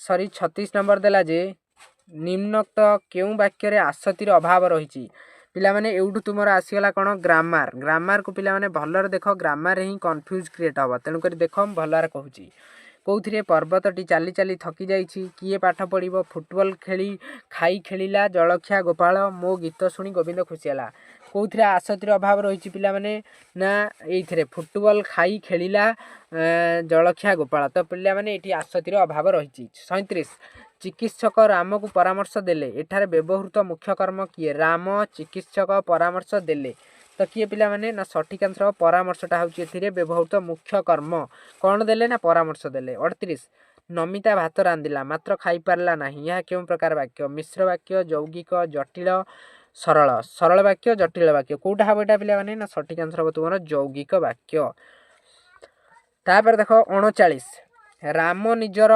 सॉरी 36 नंबर देला जे निम्नोक्त केउं वाक्य आसतिर अभाव रही पिला माने एउठु तुमर आसीगला कौन ग्रामार को पिला माने भलर देख ग्रामार ही कन्फ्यूज क्रिएट हम तेणुक देख भलर कहूँ कौथिरे पर्वतटी चाली चाली थकी जाइछि किए पाठ पढ़िबो फुटबॉल खेली खाई खेलिला जलखिया गोपाल मो गीत शुणी गोविंद खुशीला कौथिरे आसतिर अभाव रही पिला माने ना एइथिरे फुटबॉल खाई खेलिला जलखिया गोपाल तो पिला माने एठी आसतिर अभाव रही 37 चिकित्सक राम को परामर्श देले एठारे व्यवहृत मुख्य कर्म किए राम चिकित्सक परामर्श देले तो किए पिला माने ना सठिक आंसर परामर्शटा होची व्यवहृत मुख्य कर्म कौन देले ना परामर्श देले 38 नमिता भात रांधिला मात्र खाई पारला नहीं यह क्यों प्रकार वाक्य मिश्र वाक्य यौगिक जटिल सरल वाक्य जटिल वाक्य कौटा हम यहाँ पिला माने ना सठिक आंसर हम तुम यौगिक वाक्य तापर देख 39 राम निजर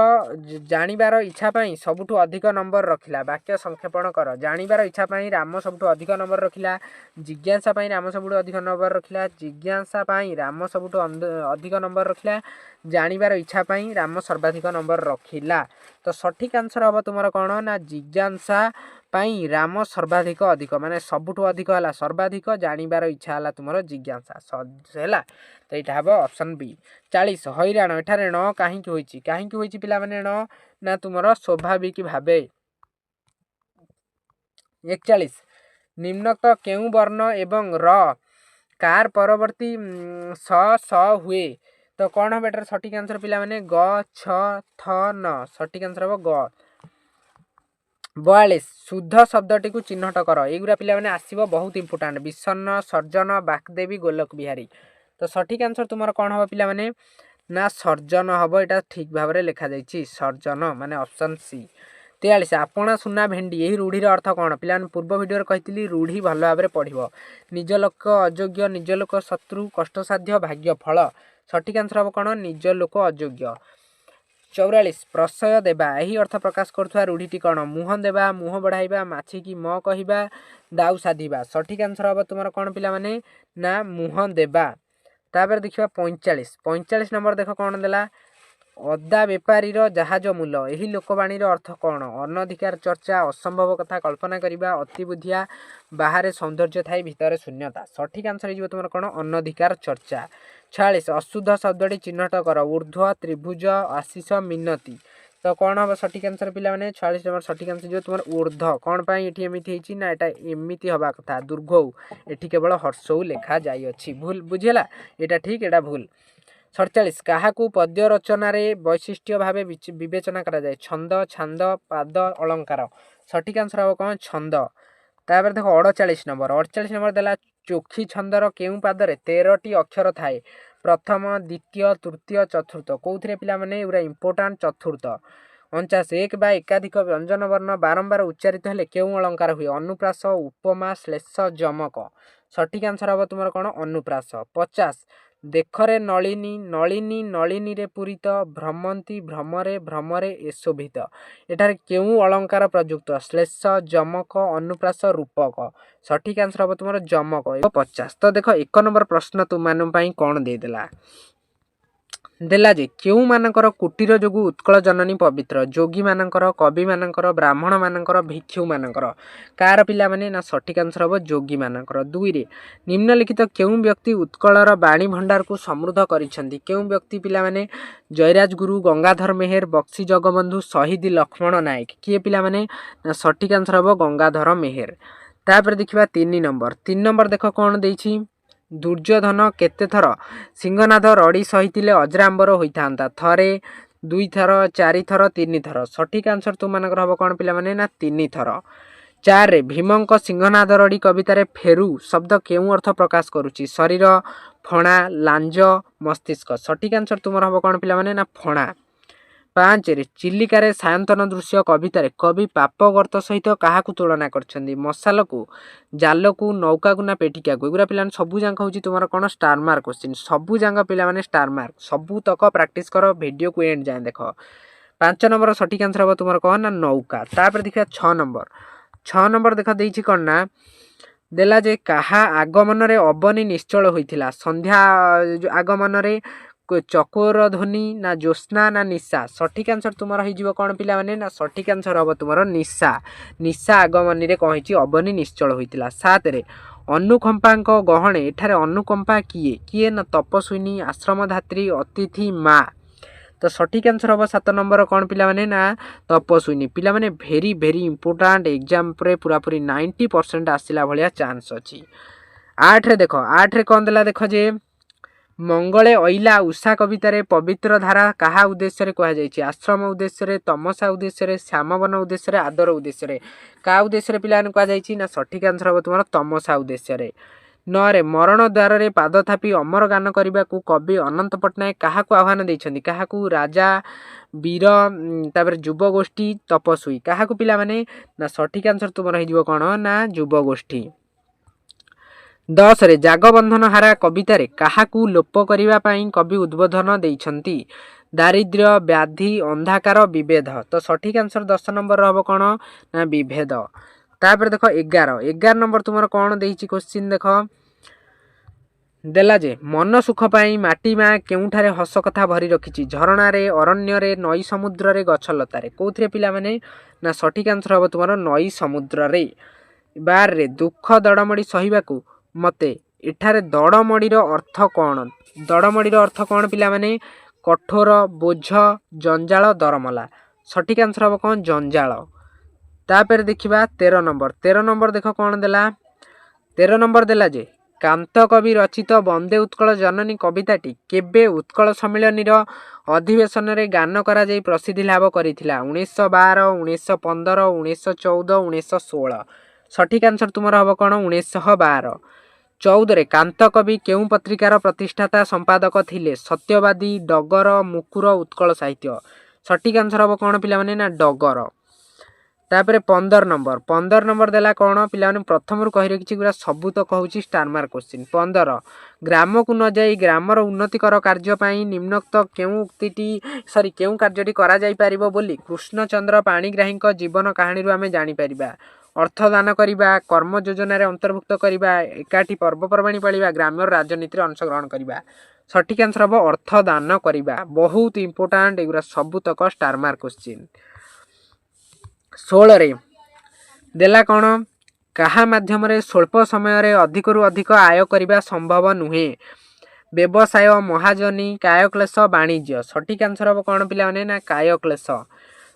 जानिबार इच्छा पाई सबुठु अधिक नंबर रखिला वाक्य संक्षेपण कर जानिबार इच्छा पाई राम सबुठु अधिक नंबर रखिला जिज्ञासा पाई राम सबुठु अधिक नंबर रखिला जिज्ञासा पाई राम सबुठु अधिक नंबर रखिला जानिबार इच्छा पाई राम सर्वाधिक नंबर रखिला तो सठिक आंसर हम तुम कौन ना जिज्ञासा पाई राम सर्वाधिक अधिक माने सबुठु अधिक है सर्वाधिक जानिबार इच्छा है तुम जिज्ञासा है तो यहाँ हम ऑप्शन बी 40 हैरान एठारे न कहीं होइछि पिला माने न ना तुम स्वाभाविक भावे 41 निम्नोक्त केउं वर्ण एवं र कार परवर्ती स हुए तो कौन हम एटार सठिक आंसर पिला माने ग छ थ न सठिक आंसर हम ग 42 शुद्ध शब्दटी को चिन्हट कर युरा पिला आसो बहुत इंपोर्टाट विषन्न सर्जन बागदेवी गोलक बिहारी तो सठिक आंसर तुम कौन हम पिला माने ना सर्जन हम यहाँ ठीक भाव में लिखा जाइए सर्जन माने ऑप्शन सी 43 आपणा सुना भेंडी यही रूढ़ीर अर्थ कौन पिला पूर्व वीडियो कही रूढ़ी भल भाव में पढ़ निज लोक अयोग्य निज लोक शत्रु कष्टसाध्य भाग्य फल सठिक आंसर हम कौन निज लोक अयोग्य 44 प्रशय देवा यही अर्थ प्रकाश करुवा रूढ़ीटी कौन मुह देवा मुह बढ़ाइबा माछिकी म कहवा दाऊ साधिबा सठिक आंसर हम तुम कौन पिला माने ना मुह देवा तापर देखिए 45 नंबर देख कौन देला अदा बेपारी जहाज मूल यही लोकवाणी अर्थ कौन अनधिकार चर्चा असंभव कथा कल्पना करने अति बुद्धिया बाहर सौंदर्य थाई भितर शून्यता सठिक आंसर हो तुम कौन अनधिकार चर्चा 46 अशुद्ध शब्दटी चिन्हट कर ऊर्ध्व त्रिभुज आशीष मिनती तो कौन हम सठिक आंसर पिला माने 46 नंबर सठिक आंसर जो तुम ऊर्ध कौन पाई एठी एमिति हेची ना एटा एमिति हवा कथा दुर्घौ एठी केवल हर्षौ लेखा जाई अछि भूल बुझिला एटा ठीक एटा भूल 47 काहाकू पद्य रचना रे वैशिष्ट्य भावे विवेचना करा जाए छंद छांद पाद अलंकार सठिक आंसर हम कौन छंद तापर देखो 48 नंबर देला चोखी छंदर केउ पादरे 13टी अक्षर थाए प्रथम द्वितीय तृतीय चतुर्थ कौथिरे पिला माने एउरा इंपोर्टेंट चतुर्थ 49 एक बा एकाधिक व्यंजन वर्ण बारंबार उच्चारित हेले केउ अलंकार हुए अनुप्रास उपमा श्लेष जमक सठिक आंसर हम तुम कौन अनुप्रास 50 देखरे नलिनी नलिनी नलिनी रे पूरित भ्रमंती भ्रमरे भ्रमरे एशोभित एठारे केउ अलंकार प्रयुक्त श्लेष जमक अनुप्रास रूपक सठिक आंसर हम तुम जमक 50 तो देख 1 नंबर प्रश्न तुम मान कौन देदेला देला जे केउ मानकर कुटीर जोगु उत्कल जननी पवित्र जोगी मानकर कवि मानकर ब्राह्मण मानकर भिक्षु मानकर कार पिला माने ना सठिक आंसर हम जोगी मानकर 2 रे निम्नलिखित केउ व्यक्ति उत्कलर बाणी भंडार को समृद्ध करिसेंती केउ व्यक्ति पिला माने जयराज गुरु गंगाधर मेहेर बक्सी जगबंधु शहीद लक्ष्मण नायक किए पिला माने ना सठिक आंसर हम गंगाधर मेहेर तापर देखिबा 3 नंबर देख कौन देइछि दुर्योधन केते थर सिंहनाद रड़ी सहितिले अजराम्बर होइथांता थरे 2 थर 4 थर 3 थर सठिक आंसर तुम मानकर हम कौन पिला माने ना 3 थर 4 रे भीमंक सिंहनाद रड़ी कवितारे फेरु शब्द केउ अर्थ प्रकाश करूची शरीर फणा लांज मस्तिष्क सठिक आंसर तुम हम कौन पिला माने ना फणा 5 रे चिलिकारे सायंतन दृश्य कवितारे कवि पाप गर्त सहित काहाकू तुलना करछंदी मसाल को जाल को नौका को ना पेटिका को एगुरा पिलाने सबू जांक होची तुमर कोन स्टार मार्क क्वेश्चन सबू जांक पिला माने स्टार मार्क सबू तक प्रैक्टिस करो वीडियो को एंड जाए देखो 5 नंबर सठिक आंसर हम तुमर कोन ना नौका तापर देखिया 6 नंबर देख देइछि कोन ना देला जे काहा आगमन रे अबनी निश्चल होइथिला संध्या आगमन रे चकोर ध्वनि ना ज्योत्स्ना ना निशा सठिक आंसर तुमर हो कौन पिला माने ना सठिक आंसर हम तुमर निशा निशा आगमनी रे कहिछि अबनी निश्चल होइतिला 7 रे अनुकंपांक गहणे एठारे अनुकंपा किए किए ना तपस्विनी आश्रमधात्री अतिथि माँ तो सठिक आंसर हम 7 नंबर कौन पिला माने ना तपस्विनी पिला माने भेरी भेरी इंपोर्टेंट एग्जाम रे पूरा पूरी 90% आसिला भलिया चांस अछि 8 रे देखो 8 रे कोन देला देखो जे मंगले अइला उषा कवितारे पवित्र धारा कहा उद्देश्य रे कहा जाइछि आश्रम उद्देश्य रे तमसा उद्देश्य रे श्यामवन उद्देश्य रे आदर उद्देश्य रे का उद्देश्य रे पिलान कहा जाइछि ना सठिक आंसर हम तुमरा तमसा उद्देश्य रे 9 रे मरण द्वार रे पाद थापी अमर गान करबा को कवि अनंत पटनायक कहा को आह्वान दैछन्ती कहा को राजा वीर तापर युव गोष्ठी तपस्वी कहा को पिला माने ना सठिक आंसर तुमरा हिजबो कोन ना युव गोष्ठी 10 रे जागबंधन हारा कवितारे काहाकू लोप करिबा पई कवि उद्बोधन देइछन्ती दारिद्र्य व्याधि अंधाकार विभेद तो सठिक आंसर 10 नंबर रहबो कोन ना विभेद तापर देखो 11 नंबर तुमर कोन देइछि क्वेश्चन देखो देला जे मन सुख पाई माटी मा केउठारे हस कथा भरी रखिछि झरणा रे अरण्य रे नई समुद्र रे गछलता रे कोथरे पिला माने ना सठिक आंसर रहबो तुमर नई समुद्र रे 12 रे दुख दड़मडी सहिबाकू मते एठारे दड़मडीर अर्थ कौन दड़मडीर अर्थ कौन पिला माने कठोर बोझ जंजाल दरमला सठिक आंसर हम कौन जंजाल तापर देखिबा 13 नंबर देख कौन देला 13 नंबर देला जे कांत कवि रचित वंदे उत्कल जननी कविताटी केबे उत्कल सम्मिलनीर अधिवेशन रे गान करा जाई प्रसिद्धि लाभ करिथिला 1912 1915 1914 1916 सठिक आंसर तुमर हम कौन 1912 14 रे कांत कवि केउ पत्रिकार प्रतिष्ठाता संपादक थिले सत्यवादी डगर मुकुर उत्कल साहित्य सठिक आंसर हम कौन पिला माने ना डगर तापर 15 नंबर देला कौन पिला माने प्रथम रु कहि रखिछि गुरा सबु तो कहूछि स्टार मार्क क्वेश्चन 15 ग्राम को न जाई ग्रामर उन्नति कर कार्य पई निम्नोक्त केउ उक्तिटी सॉरी केउ कार्यटी करा जाई परिबो बोली कृष्णचंद्र पाणिग्राहीक जीवन कहानी रु आमे जानि परिबा अर्थदान करिबा कर्म योजना रे अंतर्भुक्त करिबा एकाठी पर्वपर्वाणी पालिबा ग्राम्य राजनीति रे अंशग्रहण करिबा सठिक आंसर हम अर्थदान करिबा बहुत इंपोर्टेंट एगुरा सबु तक स्टार मार्क क्वेश्चन 16 रे देला कोन कहा माध्यम रे स्वल्प समय रे अधिक रु अधिक आय करिबा संभव नुहे व्यवसाय महाजनी कायक्लेश वाणिज्य सठिक आंसर हम कोन पिला माने ना कायक्लेश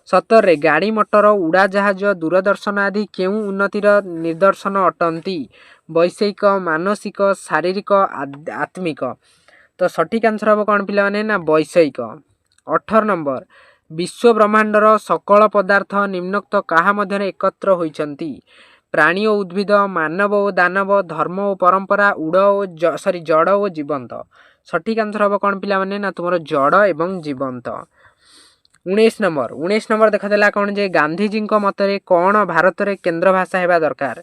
सतरे गाड़ी मोटर उड़ाजाहाज दूरदर्शन आदि केउं उन्नतिर निदर्शन अटंती वैषयिक मानसिक शारीरिक आत्मिक। तो सठिक आंसर हम कौन पे ना वैषयिक। 18 नंबर विश्व ब्रह्मांडर सकल पदार्थ निम्नोक्त कहा मध्य एकत्र होइछंती प्राणी और उद्भिद मानव और दानव धर्म और परंपरा उड़ और सॉरी जड़ और जीवंत। सठिक आंसर हम कौन पे ना तुम जड़ एवं जीवंत। 19 नंबर देखादेला कौन जे गांधीजी मतरे कौन भारत में केन्द्र भाषा हेबा दरकार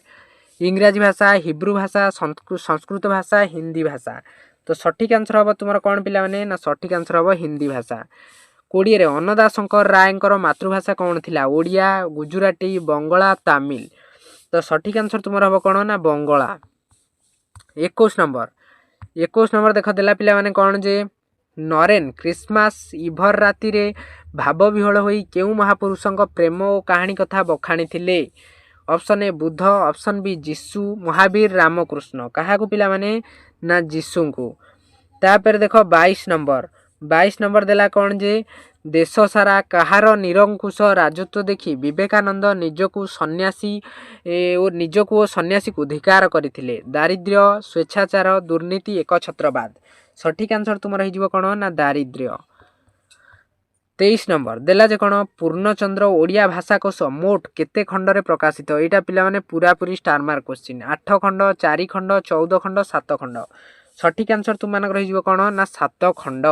इंग्राजी भाषा हिब्रू भाषा संस्कृत भाषा हिंदी भाषा। तो सठिक आंसर हम तुम कौन पे ना सठिक आंसर हम हिंदी भाषा। 20 रे अन्नदा शंकर रायंकर मातृभाषा कौन थिला ओडिया गुजराती बंगला तमिल। तो सठिक आंसर तुम हम कौन ना बंगला। 21 नंबर देख देला पिला माने कौन जे नरेन क्रिसमस इभर राति रे भाव विहल होई केउ महापुरुषों प्रेम और कहानी कथा बखाणी थिले। Option A Buddha option B जीशु महावीर रामकृष्ण कहा को पिला माने ना जीशु को। तापर देखो 22 नंबर देला कौन जे देश सारा कहार निरंकुश राजत्व देखि विवेकानंद निजको सन्यासी को धिकार करथिले दारिद्र्य स्वेच्छाचार दुर्नीति एक छत्रवाद। सठिक आंसर तुम रही कौन ना दारिद्र्य। 23 नंबर देला जे कौन पूर्णचंद्र ओडिया भाषा कोश मोट केते खंडरे प्रकाशित यहाँ पिला माने पूरा पूरी स्टार मार्क क्वेश्चन 8 खंड 4 खंड 14 खंड 7 खंड। सठिक आंसर तुम मानक रही कौन ना 7 खंड।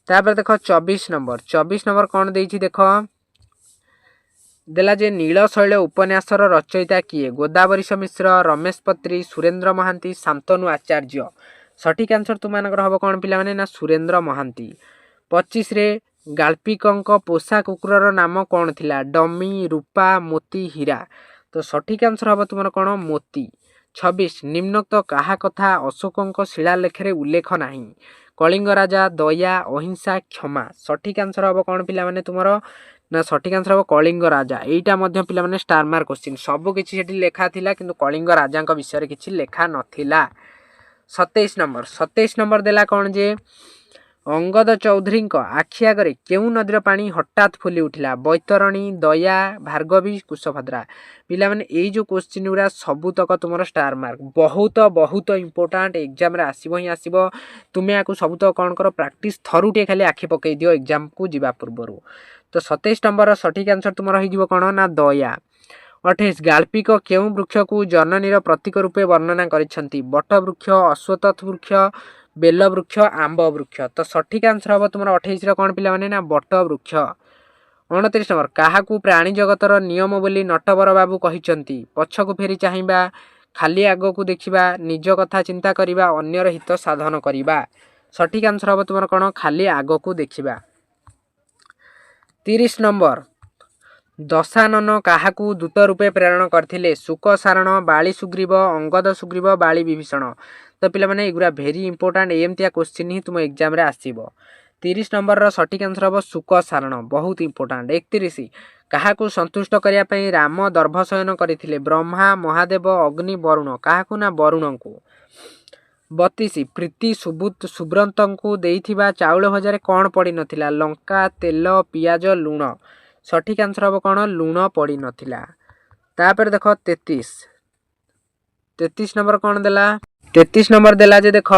तापर देख 24 नंबर कौन देछि देख देला जे नील शैल उपन्यासर रचयिता किए गोदावरीश मिश्र रमेश पत्री सुरेंद्र महांती शांतनु आचार्य। सठिक आंसर तुम मानक हम कौन पिला माने ना सुरेंद्र महांती। 25 रे गाल्पिकंक पोषा कुकुरर नाम कौन थिला डमी रूपा मोती हीरा। तो सठिक आंसर हम तुम कौन मोती। 26 निम्नोक्त कहा कथा अशोकंक शिलालेखरे उल्लेख नाही कलिंग राजा दया अहिंसा क्षमा। सठिक आंसर हम कौन पिला माने तुमर ना सठिक आंसर हम कलिंग राजा। एटा मध्य पिला माने स्टार मार्क क्वेश्चन सब किछि सेठी लेखा थिला किंतु कलिंग राजा विषय किछि लेखा नथिला। 27 नंबर देला कौन जे अंगद चौधरी आखि आगे केउ नदीर पानी हठात फुली उठिला बैतरणी दया भार्गवी कुशभद्रा। पिला माने एई जो क्वेश्चन गुरा सबुतक तुम स्टार मार्क बहुत इंपोर्टाट एग्जाम रे आसीबो ही आसीबो। तुमे आकु सबुतक कौन कर प्रैक्टिस थरुटे खाली आखि पकई दियो एग्जाम को जीवा पूर्व। तो 27 नंबर सठिक आंसर तुम रही कौन ना दया। 28 गाल्पिक केउ वृक्ष को जननीर प्रतीक रूपे वर्णना करिसेंती बट वृक्ष अश्वत्थ वृक्ष बेल वृक्ष आंब वृक्ष। तो सठिक आंसर हम तुम 28 कौन पिला माने ना बट वृक्ष। 29 नंबर क्या प्राणी जगतर नियम बोली नटवर बाबू कहिसेंती पछकु फेरी चाहिबा खाली आग को देखिबा निज कथा चिंता करिबा अन्यर हित साधन करिबा। सठिक आंसर हम तुम कौन खाली आग को देखिबा। 30 नंबर दशानन काहाकू दूत रूपे प्रेरण करथिले सुक सारण बाली सुग्रीव अंगद सुग्रीव बाली विभीषण। तो पिला माने एगुरा भेरी इंपोर्टाट एमतिया क्वेश्चन ही तुम एग्जाम रे आसीबो। 30 नंबर सठिक आंसर हम सुक सारण बहुत इंपोर्टाट। 31 काहाकू संतुष्ट करिया पई राम दर्भशयन करथिले ब्रह्मा महादेव अग्नि वरुण काहाकू ना वरुण को। 32 प्रीति सुब्रत को देइथिबा चाउल भजारे कौन पड़ी नथिला लंका तेल पियाज लुण। सठिक आंसर हम कौन लुण पड़ी नथिला। तापर देख 33 नंबर कौन देला 33 नंबर देला जे देख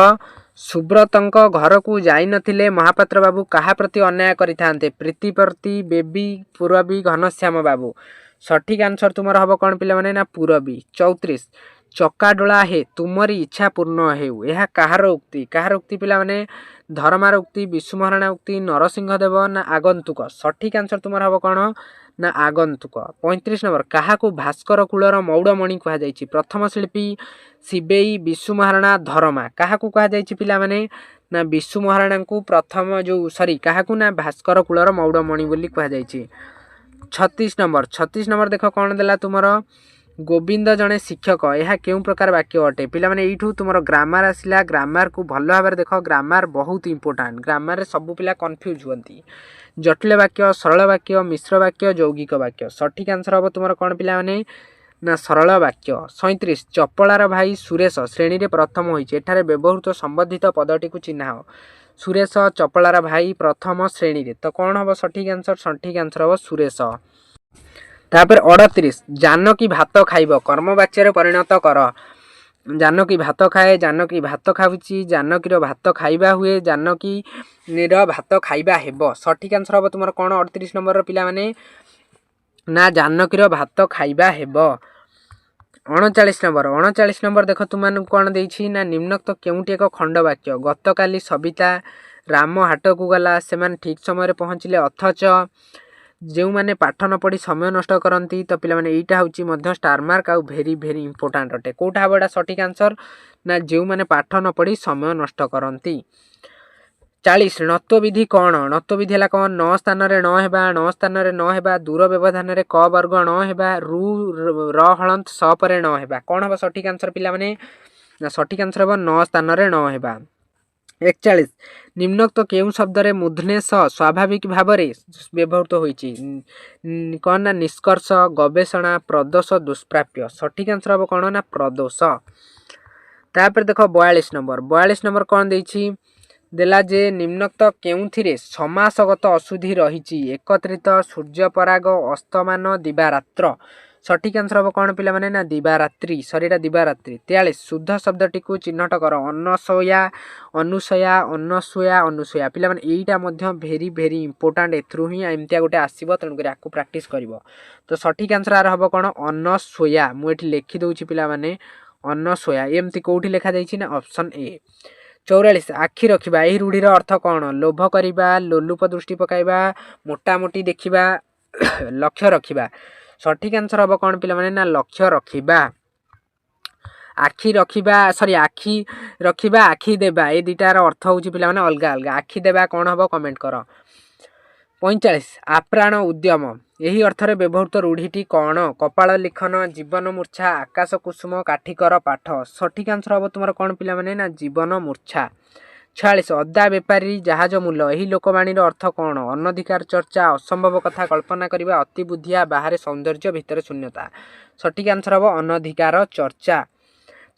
सुब्रतंक घर को जाई नथिले महापात्र बाबू कहा प्रति अन्याय करिथांते प्रीति प्रति बेबी पूरबी घनश्याम बाबू। सठिक आंसर तुमर हम कौन पिला माने ना पूरबी। 34 चकाडोला हे तुमरी इच्छा पूर्ण हेउ यह कहार उक्ति पिला माने धर्मार उक्ति विशु महाराणा उक्ति नरसिंह देव ना आगंतुक। सठिक आंसर तुमर हम कौन ना आगंतुक। 35 नंबर क्या भास्कर कूलर मौड़मणि कह जायछि प्रथम शिल्पी शिवेई विशु महाराणा धर्मा क्या कह जायछि पिला माने ना विशु महाराणा को प्रथम जो सॉरी क्या ना भास्कर कूलर मौड़मणि बोली कह जायछि। 36 नंबर देख कौन देला तुमर गोविंद जड़े शिक्षक यह क्यों प्रकार वाक्य अटे पिला माने एठू तुमर ग्रामर आसिला ग्रामर को भल भाव देख ग्रामर बहुत इंपोर्टाट ग्रामर रे सब पिला कन्फ्यूज हुअंती जटिल वाक्य सरल वाक्य मिश्र वाक्य यौगिक वाक्य। सठिक आंसर हम तुम कौन पिला माने ना सरल वाक्य। 37 चपलार भाई सुरेश श्रेणी रे प्रथम होइछे एठारे व्यवहृत संबंधित पदटी को चिन्हाओ। ସୁରେଶ ଚପଳାର ଭାଇ ପ୍ରଥମ ଶ୍ରେଣୀରେ। ତ କ'ଣ ହେବ ସଠିକ୍ ଆନ୍ସର୍? ସଠିକ୍ ଆନ୍ସର୍ ହେବ ସୁରେଶ। ତାପରେ 38 ଜାନକୀ ଭାତ ଖାଇବ କର୍ମବାଚ୍ୟରେ ପରିଣତ କର। ଜାନକୀ ଭାତ ଖାଏ, ଜାନକୀ ଭାତ ଖାଉଛି, ଜାନକୀର ଭାତ ଖାଇବା ହୁଏ, ଜାନକୀର ଭାତ ଖାଇବା ହେବ। ସଠିକ୍ ଆନ୍ସର୍ ହେବ ତୁମର କ'ଣ 38 ନମ୍ବରର ପିଲାମାନେ? ନା ଜାନକୀର ଭାତ ଖାଇବା ହେବ। 39 ନମ୍ବର ଦେଖ ତୁମମାନଙ୍କୁ କ'ଣ ଦେଇଛି ନା ନିମ୍ନୋକ୍ତ କେଉଁଟି ଏକ ଖଣ୍ଡବାକ୍ୟ? ଗତକାଲି ସବିତା ରାମ ହାଟକୁ ଗଲା, ସେମାନେ ଠିକ୍ ସମୟରେ ପହଞ୍ଚିଲେ, ଅଥଚ ଯେଉଁମାନେ ପାଠ ନ ପଢ଼ି ସମୟ ନଷ୍ଟ କରନ୍ତି। ତ ପିଲାମାନେ ଏଇଟା ହେଉଛି ମଧ୍ୟ ଷ୍ଟାର ମାର୍କ ଆଉ ଭେରି ଭେରି ଇମ୍ପୋର୍ଟାଣ୍ଟ ଅଟେ। କେଉଁଟା ହେବ ଏଇଟା ସଠିକ୍ ଆନ୍ସର୍? ନା ଯେଉଁମାନେ ପାଠ ନ ପଢ଼ି ସମୟ ନଷ୍ଟ କରନ୍ତି। 40 ନତ୍ୱବିଧି କ'ଣ? ନତ୍ୱବିଧି ହେଲା କ'ଣ? ନ ସ୍ଥାନରେ ନ ହେବା, ନ ସ୍ଥାନରେ ନ ହେବା, ଦୂର ବ୍ୟବଧାନରେ କ ବର୍ଗ ନ ହେବା, ର ହଳନ୍ତ ସ ପରେ ନ ହେବା। କ'ଣ ହେବ ସଠିକ୍ ଆନ୍ସର୍ ପିଲାମାନେ? ନା ସଠିକ୍ ଆନ୍ସର୍ ହେବ ନ ସ୍ଥାନରେ ନ ହେବା। 41 ନିମ୍ନୋକ୍ତ କେଉଁ ଶବ୍ଦରେ ମୂର୍ଧନ୍ୟ ସ ସ୍ୱାଭାବିକ ଭାବରେ ବ୍ୟବହୃତ ହୋଇଛି? କ'ଣ ନା ନିଷ୍କର୍ଷ, ଗବେଷଣା, ପ୍ରଦୋଷ, ଦୁଷ୍ପ୍ରାପ୍ୟ। ସଠିକ୍ ଆନ୍ସର୍ ହେବ କ'ଣ? ନା ପ୍ରଦୋଷ। ତାପରେ ଦେଖ 42 ନମ୍ବର କ'ଣ ଦେଇଛି? ଦେଲା ଯେ ନିମ୍ନୋକ୍ତ କେଉଁଥିରେ ସମାସଗତ ଅଶୁଦ୍ଧି ରହିଛି? ଏକତ୍ରିତ, ସୂର୍ଯ୍ୟପରାଗ, ଅସ୍ତମାନ, ଦିବାରାତ୍ର। ସଠିକ୍ ଆନ୍ସର୍ ହେବ କ'ଣ ପିଲାମାନେ? ନା ଦିବାରାତ୍ରି। ସରିଟା ଦିବାରାତ୍ରି। 43 ଶୁଦ୍ଧ ଶବ୍ଦଟିକୁ ଚିହ୍ନଟ କର। ଅନସୋୟା, ଅନୁସୟା, ଅନସୋୟା, ଅନୁସୟା। ପିଲାମାନେ ଏଇଟା ମଧ୍ୟ ଭେରି ଭେରି ଇମ୍ପୋର୍ଟାଣ୍ଟ। ଏଥିରୁ ହିଁ ଏମିତିଆ ଗୋଟେ ଆସିବ, ତେଣୁକରି ଆକୁ ପ୍ରାକ୍ଟିସ୍ କରିବ। ତ ସଠିକ୍ ଆନ୍ସର୍ ଆର ହେବ କ'ଣ? ଅନସୋୟା। ମୁଁ ଏଠି ଲେଖିଦେଉଛି ପିଲାମାନେ ଅନସୋୟା। ଏମିତି କେଉଁଠି ଲେଖାଯାଇଛି ନା ଅପସନ୍ ଏ। 44 ଆଖି ରଖିବା ଏହି ରୂଢ଼ିର ଅର୍ଥ କ'ଣ? ଲୋଭ କରିବା, ଲୋଲୁପ ଦୃଷ୍ଟି ପକାଇବା, ମୋଟାମୋଟି ଦେଖିବା, ଲକ୍ଷ୍ୟ ରଖିବା। ସଠିକ୍ ଆନ୍ସର୍ ହେବ କ'ଣ ପିଲାମାନେ? ନା ଲକ୍ଷ୍ୟ ରଖିବା। ଆଖି ରଖିବା ଆଖି ଦେବା ଏ ଦୁଇଟାର ଅର୍ଥ ହେଉଛି ପିଲାମାନେ ଅଲଗା ଅଲଗା। ଆଖି ଦେବା କ'ଣ ହେବ କମେଣ୍ଟ କର। 45 ଆପ୍ରାଣ ଉଦ୍ୟମ ଏହି ଅର୍ଥରେ ବ୍ୟବହୃତ ରୂଢ଼ିଟି କ'ଣ? କପାଳ ଲିଖନ, ଜୀବନ ମୂର୍ଚ୍ଛା, ଆକାଶ କୁସୁମ, କାଠିକର ପାଠ। ସଠିକ୍ ଆନ୍ସର୍ ହେବ ତୁମର କ'ଣ ପିଲାମାନେ? ନା ଜୀବନ ମୂର୍ଚ୍ଛା। 46 ଅଦା ବେପାରୀ ଜାହାଜ ମୂଲ ଏହି ଲୋକବାଣୀର ଅର୍ଥ କ'ଣ? ଅନଧିକାର ଚର୍ଚ୍ଚା, ଅସମ୍ଭବ କଥା କଳ୍ପନା କରିବା, ଅତି ବୁଦ୍ଧିଆ, ବାହାରେ ସୌନ୍ଦର୍ଯ୍ୟ ଭିତରେ ଶୂନ୍ୟତା। ସଠିକ୍ ଆନ୍ସର୍ ହେବ ଅନଧିକାର ଚର୍ଚ୍ଚା।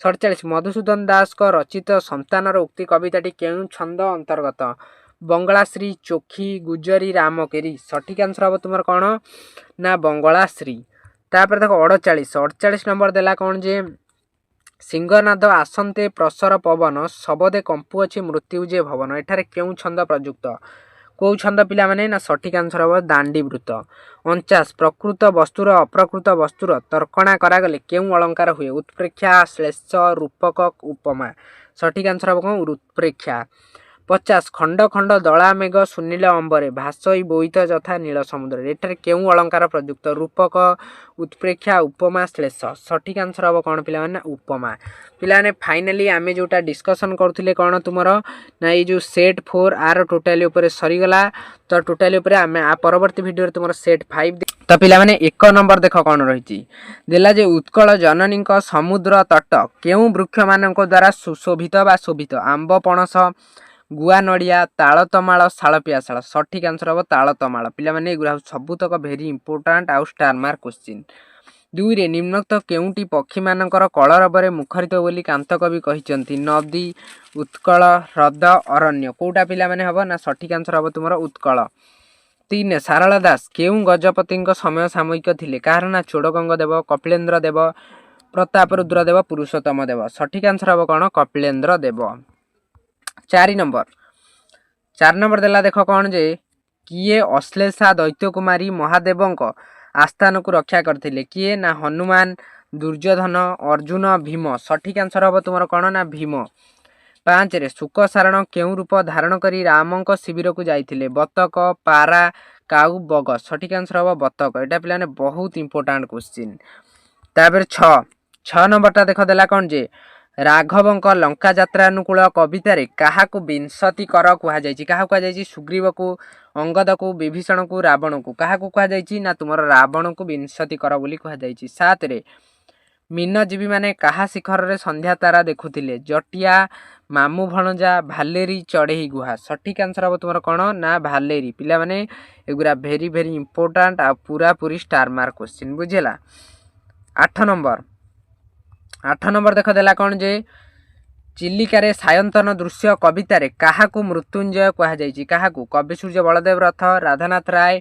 47 ମଧୁସୂଦନ ଦାସଙ୍କ ରଚିତ ସନ୍ତାନର ଉକ୍ତି କବିତାଟି କେଉଁ ଛନ୍ଦ ଅନ୍ତର୍ଗତ? ବଙ୍ଗଳାଶ୍ରୀ, ଚୋଖୀ, ଗୁଜରୀ, ରାମକେରି। ସଠିକ୍ ଆନ୍ସର୍ ହେବ ତୁମର କ'ଣ? ନା ବଙ୍ଗଳାଶ୍ରୀ। ତାପରେ ଦେଖ 48 ନମ୍ବର ଦେଲା କ'ଣ ଯେ ସିଂହନାଦ ଆସନ୍ତେ ପ୍ରସର ପବନ, ଶବଦେ କମ୍ପୁଅଛି ମୃତ୍ୟୁ ଯେ ଭବନ। ଏଠାରେ କେଉଁ ଛନ୍ଦ ପ୍ରଯୁକ୍ତ? କେଉଁ ଛନ୍ଦ ପିଲାମାନେ? ନା ସଠିକ୍ ଆନ୍ସର୍ ହେବ ଦାଣ୍ଡିବୃତ୍ତ। 49 ପ୍ରକୃତ ବସ୍ତୁର ଅପ୍ରକୃତ ବସ୍ତୁର ତର୍କଣା କରାଗଲେ କେଉଁ ଅଳଙ୍କାର ହୁଏ? ଉତ୍ପ୍ରେକ୍ଷା, ଶ୍ଳେଷ, ରୂପକ, ଉପମା। ସଠିକ୍ ଆନ୍ସର୍ ହେବ କ'ଣ? ଉତ୍ପ୍ରେକ୍ଷା। 50 ଖଣ୍ଡ ଖଣ୍ଡ ଦଳା ମେଘ ସୁନୀଳ ଅମ୍ବରେ ଭାସଇ ବୋଇତ ଯଥା ନୀଳ ସମୁଦ୍ରରେ। ଏଠାରେ କେଉଁ ଅଳଙ୍କାର ପ୍ରଯୁକ୍ତ? ରୂପକ, ଉତ୍ପ୍ରେକ୍ଷା, ଉପମା, ଶ୍ଳେଷ। ସଠିକ୍ ଆନ୍ସର୍ ହେବ କ'ଣ ପିଲାମାନେ? ଉପମା। ପିଲାମାନେ ଫାଇନାଲି ଆମେ ଯେଉଁଟା ଡିସ୍କସନ୍ କରୁଥିଲେ କ'ଣ ତୁମର ନା ଏଇ ଯେଉଁ ସେଟ୍ 4 ଆର ଟୋଟାଲି ଉପରେ ସରିଗଲା। ତ ଟୋଟାଲି ଉପରେ ଆମେ ପରବର୍ତ୍ତୀ ଭିଡ଼ିଓରେ ତୁମର ସେଟ୍ 5 ତ ପିଲାମାନେ 1 ନମ୍ବର ଦେଖ କ'ଣ ରହିଛି? ଦେଲା ଯେ ଉତ୍କଳ ଜନନୀଙ୍କ ସମୁଦ୍ର ତଟ କେଉଁ ବୃକ୍ଷମାନଙ୍କ ଦ୍ୱାରା ସୁଶୋଭିତ ବା ଶୋଭିତ? ଆମ୍ବ, ପଣସ, ଗୁଆ, ନଡ଼ିଆ, ତାଳତମାଳ, ଶାଳପିଆଶାଳ। ସଠିକ୍ ଆନ୍ସର୍ ହେବ ତାଳତମାଳ। ପିଲାମାନେ ଏଗୁଡ଼ା ସବୁତକ ଭେରି ଇମ୍ପୋର୍ଟାଣ୍ଟ ଆଉ ଷ୍ଟାର ମାର୍କ କ୍ୱେଶ୍ଚିନ୍। 2ରେ ନିମ୍ନୋକ୍ତ କେଉଁଟି ପକ୍ଷୀମାନଙ୍କର କଳରବରେ ମୁଖରିତ ବୋଲି କାନ୍ତକବି କହିଛନ୍ତି? ନଦୀ, ଉତ୍କଳ, ହ୍ରଦ, ଅରଣ୍ୟ। କେଉଁଟା ପିଲାମାନେ ହେବ? ନା ସଠିକ୍ ଆନ୍ସର୍ ହେବ ତୁମର ଉତ୍କଳ। 3 ସାରଳା ଦାସ କେଉଁ ଗଜପତିଙ୍କ ସମୟ ସାମୟିକ ଥିଲେ? କାହାର ନା ଚୋଡ଼ଗଙ୍ଗ ଦେବ, କପିଳେନ୍ଦ୍ର ଦେବ, ପ୍ରତାପ ରୁଦ୍ର ଦେବ, ପୁରୁଷୋତ୍ତମ ଦେବ। ସଠିକ୍ ଆନ୍ସର୍ ହେବ କ'ଣ? କପିଳେନ୍ଦ୍ର ଦେବ। 4 ନମ୍ବର ଦେଲା ଦେଖ କ'ଣ ଯେ କିଏ ଅଶ୍ଳେଷା ଦୈତ୍ୟକୁମାରୀ ମହାଦେବଙ୍କ ଆସ୍ଥାନକୁ ରକ୍ଷା କରିଥିଲେ? କିଏ? ନା ହନୁମାନ, ଦୁର୍ଯ୍ୟୋଧନ, ଅର୍ଜୁନ, ଭୀମ। ସଠିକ୍ ଆନ୍ସର୍ ହେବ ତୁମର କ'ଣ? ନା ଭୀମ। 5ରେ ଶୁକସାରଣ କେଉଁ ରୂପ ଧାରଣ କରି ରାମଙ୍କ ଶିବିରକୁ ଯାଇଥିଲେ? ବତକ, ପାରା, କାଉ, ବଗ। ସଠିକ୍ ଆନ୍ସର୍ ହେବ ବତକ। ଏଇଟା ପିଲାମାନେ ବହୁତ ଇମ୍ପୋର୍ଟାଣ୍ଟ କ୍ୱେଶ୍ଚିନ୍। ତାପରେ 6 ନମ୍ବରଟା ଦେଖ ଦେଲା କ'ଣ ଯେ ରାଘବଙ୍କ ଲଙ୍କା ଯାତ୍ରାନୁକୂଳ କବିତାରେ କାହାକୁ ବିଂଶତି କର କୁହାଯାଇଛି? କାହାକୁ କୁହାଯାଇଛି? ସୁଗ୍ରୀବକୁ, ଅଙ୍ଗଦକୁ, ବିଭୀଷଣକୁ, ରାବଣକୁ। କାହାକୁ କୁହାଯାଇଛି? ନା ତୁମର ରାବଣକୁ ବିଂଶତି କର ବୋଲି କୁହାଯାଇଛି। 7ରେ ମୀନଜୀବୀମାନେ କାହା ଶିଖରରେ ସନ୍ଧ୍ୟା ତାରା ଦେଖୁଥିଲେ? ଜଟିଆ, ମାମୁଁ ଭଣଜା, ଭାଲେରୀ, ଚଢ଼େଇ ଗୁହା। ସଠିକ୍ ଆନ୍ସର୍ ହେବ ତୁମର କ'ଣ? ନା ଭାଲେରୀ। ପିଲାମାନେ ଏଗୁଡ଼ା ଭେରି ଭେରି ଇମ୍ପୋର୍ଟାଣ୍ଟ ଆଉ ପୁରାପୁରି ଷ୍ଟାର ମାର୍କ କ୍ୱେଶ୍ଚିନ୍ ବୁଝିଲା। 8 ନମ୍ବର ଦେଖ ଦେଲା କ'ଣ ଯେ ଚିଲିକାରେ ସାୟନ୍ତନ ଦୃଶ୍ୟ କବିତାରେ କାହାକୁ ମୃତ୍ୟୁଞ୍ଜୟ କୁହାଯାଇଛି? କାହାକୁ? କବି ସୂର୍ଯ୍ୟ ବଳଦେବ ରଥ, ରାଧାନାଥ ରାୟ,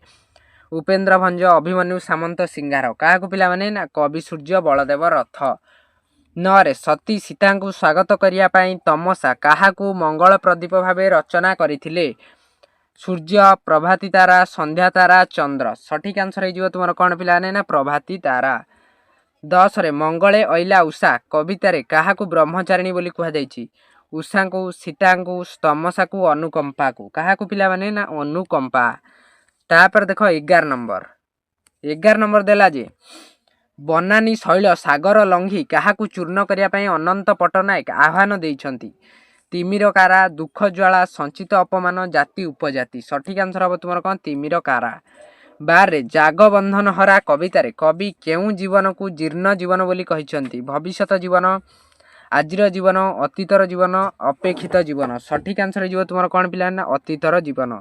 ଉପେନ୍ଦ୍ର ଭଞ୍ଜ, ଅଭିମନ୍ୟୁ ସାମନ୍ତ ସିଂହାର। କାହାକୁ ପିଲାମାନେ? ନା କବି ସୂର୍ଯ୍ୟ ବଳଦେବ ରଥ। 9ରେ ସତୀ ସୀତାଙ୍କୁ ସ୍ୱାଗତ କରିବା ପାଇଁ ତମସା କାହାକୁ ମଙ୍ଗଳ ପ୍ରଦୀପ ଭାବେ ରଚନା କରିଥିଲେ? ସୂର୍ଯ୍ୟ, ପ୍ରଭାତୀ ତାରା, ସନ୍ଧ୍ୟା ତାରା, ଚନ୍ଦ୍ର। ସଠିକ୍ ଆନ୍ସର ହେଇଯିବ ତୁମର କ'ଣ ପିଲାମାନେ? ନା ପ୍ରଭାତୀ ତାରା। 10ରେ ମଙ୍ଗଳେ ଅଇଲା ଉଷା କବିତାରେ କାହାକୁ ବ୍ରହ୍ମଚାରିଣୀ ବୋଲି କୁହାଯାଇଛି? ଉଷାଙ୍କୁ, ସୀତାଙ୍କୁ, ତମସାକୁ, ଅନୁକମ୍ପାକୁ। କାହାକୁ ପିଲାମାନେ? ନା ଅନୁକମ୍ପା। ତାପରେ ଦେଖ 11 ନମ୍ବର। 11 ନମ୍ବର ଦେଲା ଯେ ବନାନୀ ଶୈଳ ସାଗର ଲଙ୍ଘି କାହାକୁ ଚୂର୍ଣ୍ଣ କରିବା ପାଇଁ ଅନନ୍ତ ପଟ୍ଟନାୟକ ଆହ୍ୱାନ ଦେଇଛନ୍ତି? ତିମିର କାରା, ଦୁଃଖ ଜ୍ୱାଳା, ସଞ୍ଚିତ ଅପମାନ, ଜାତି ଉପଜାତି। ସଠିକ୍ ଆନ୍ସର ହେବ ତୁମର କ'ଣ? ତିମିର କାରା। 12ରେ ଜାଗବନ୍ଧନ ହରା କବିତାରେ କବି କେଉଁ ଜୀବନକୁ ଜୀର୍ଣ୍ଣ ଜୀବନ ବୋଲି କହିଛନ୍ତି? ଭବିଷ୍ୟତ ଜୀବନ, ଆଜିର ଜୀବନ, ଅତୀତର ଜୀବନ, ଅପେକ୍ଷିତ ଜୀବନ। ସଠିକ୍ ଆନ୍ସର ହେଇଯିବ ତୁମର କ'ଣ ପିଲାମାନେ? ନା ଅତୀତର ଜୀବନ।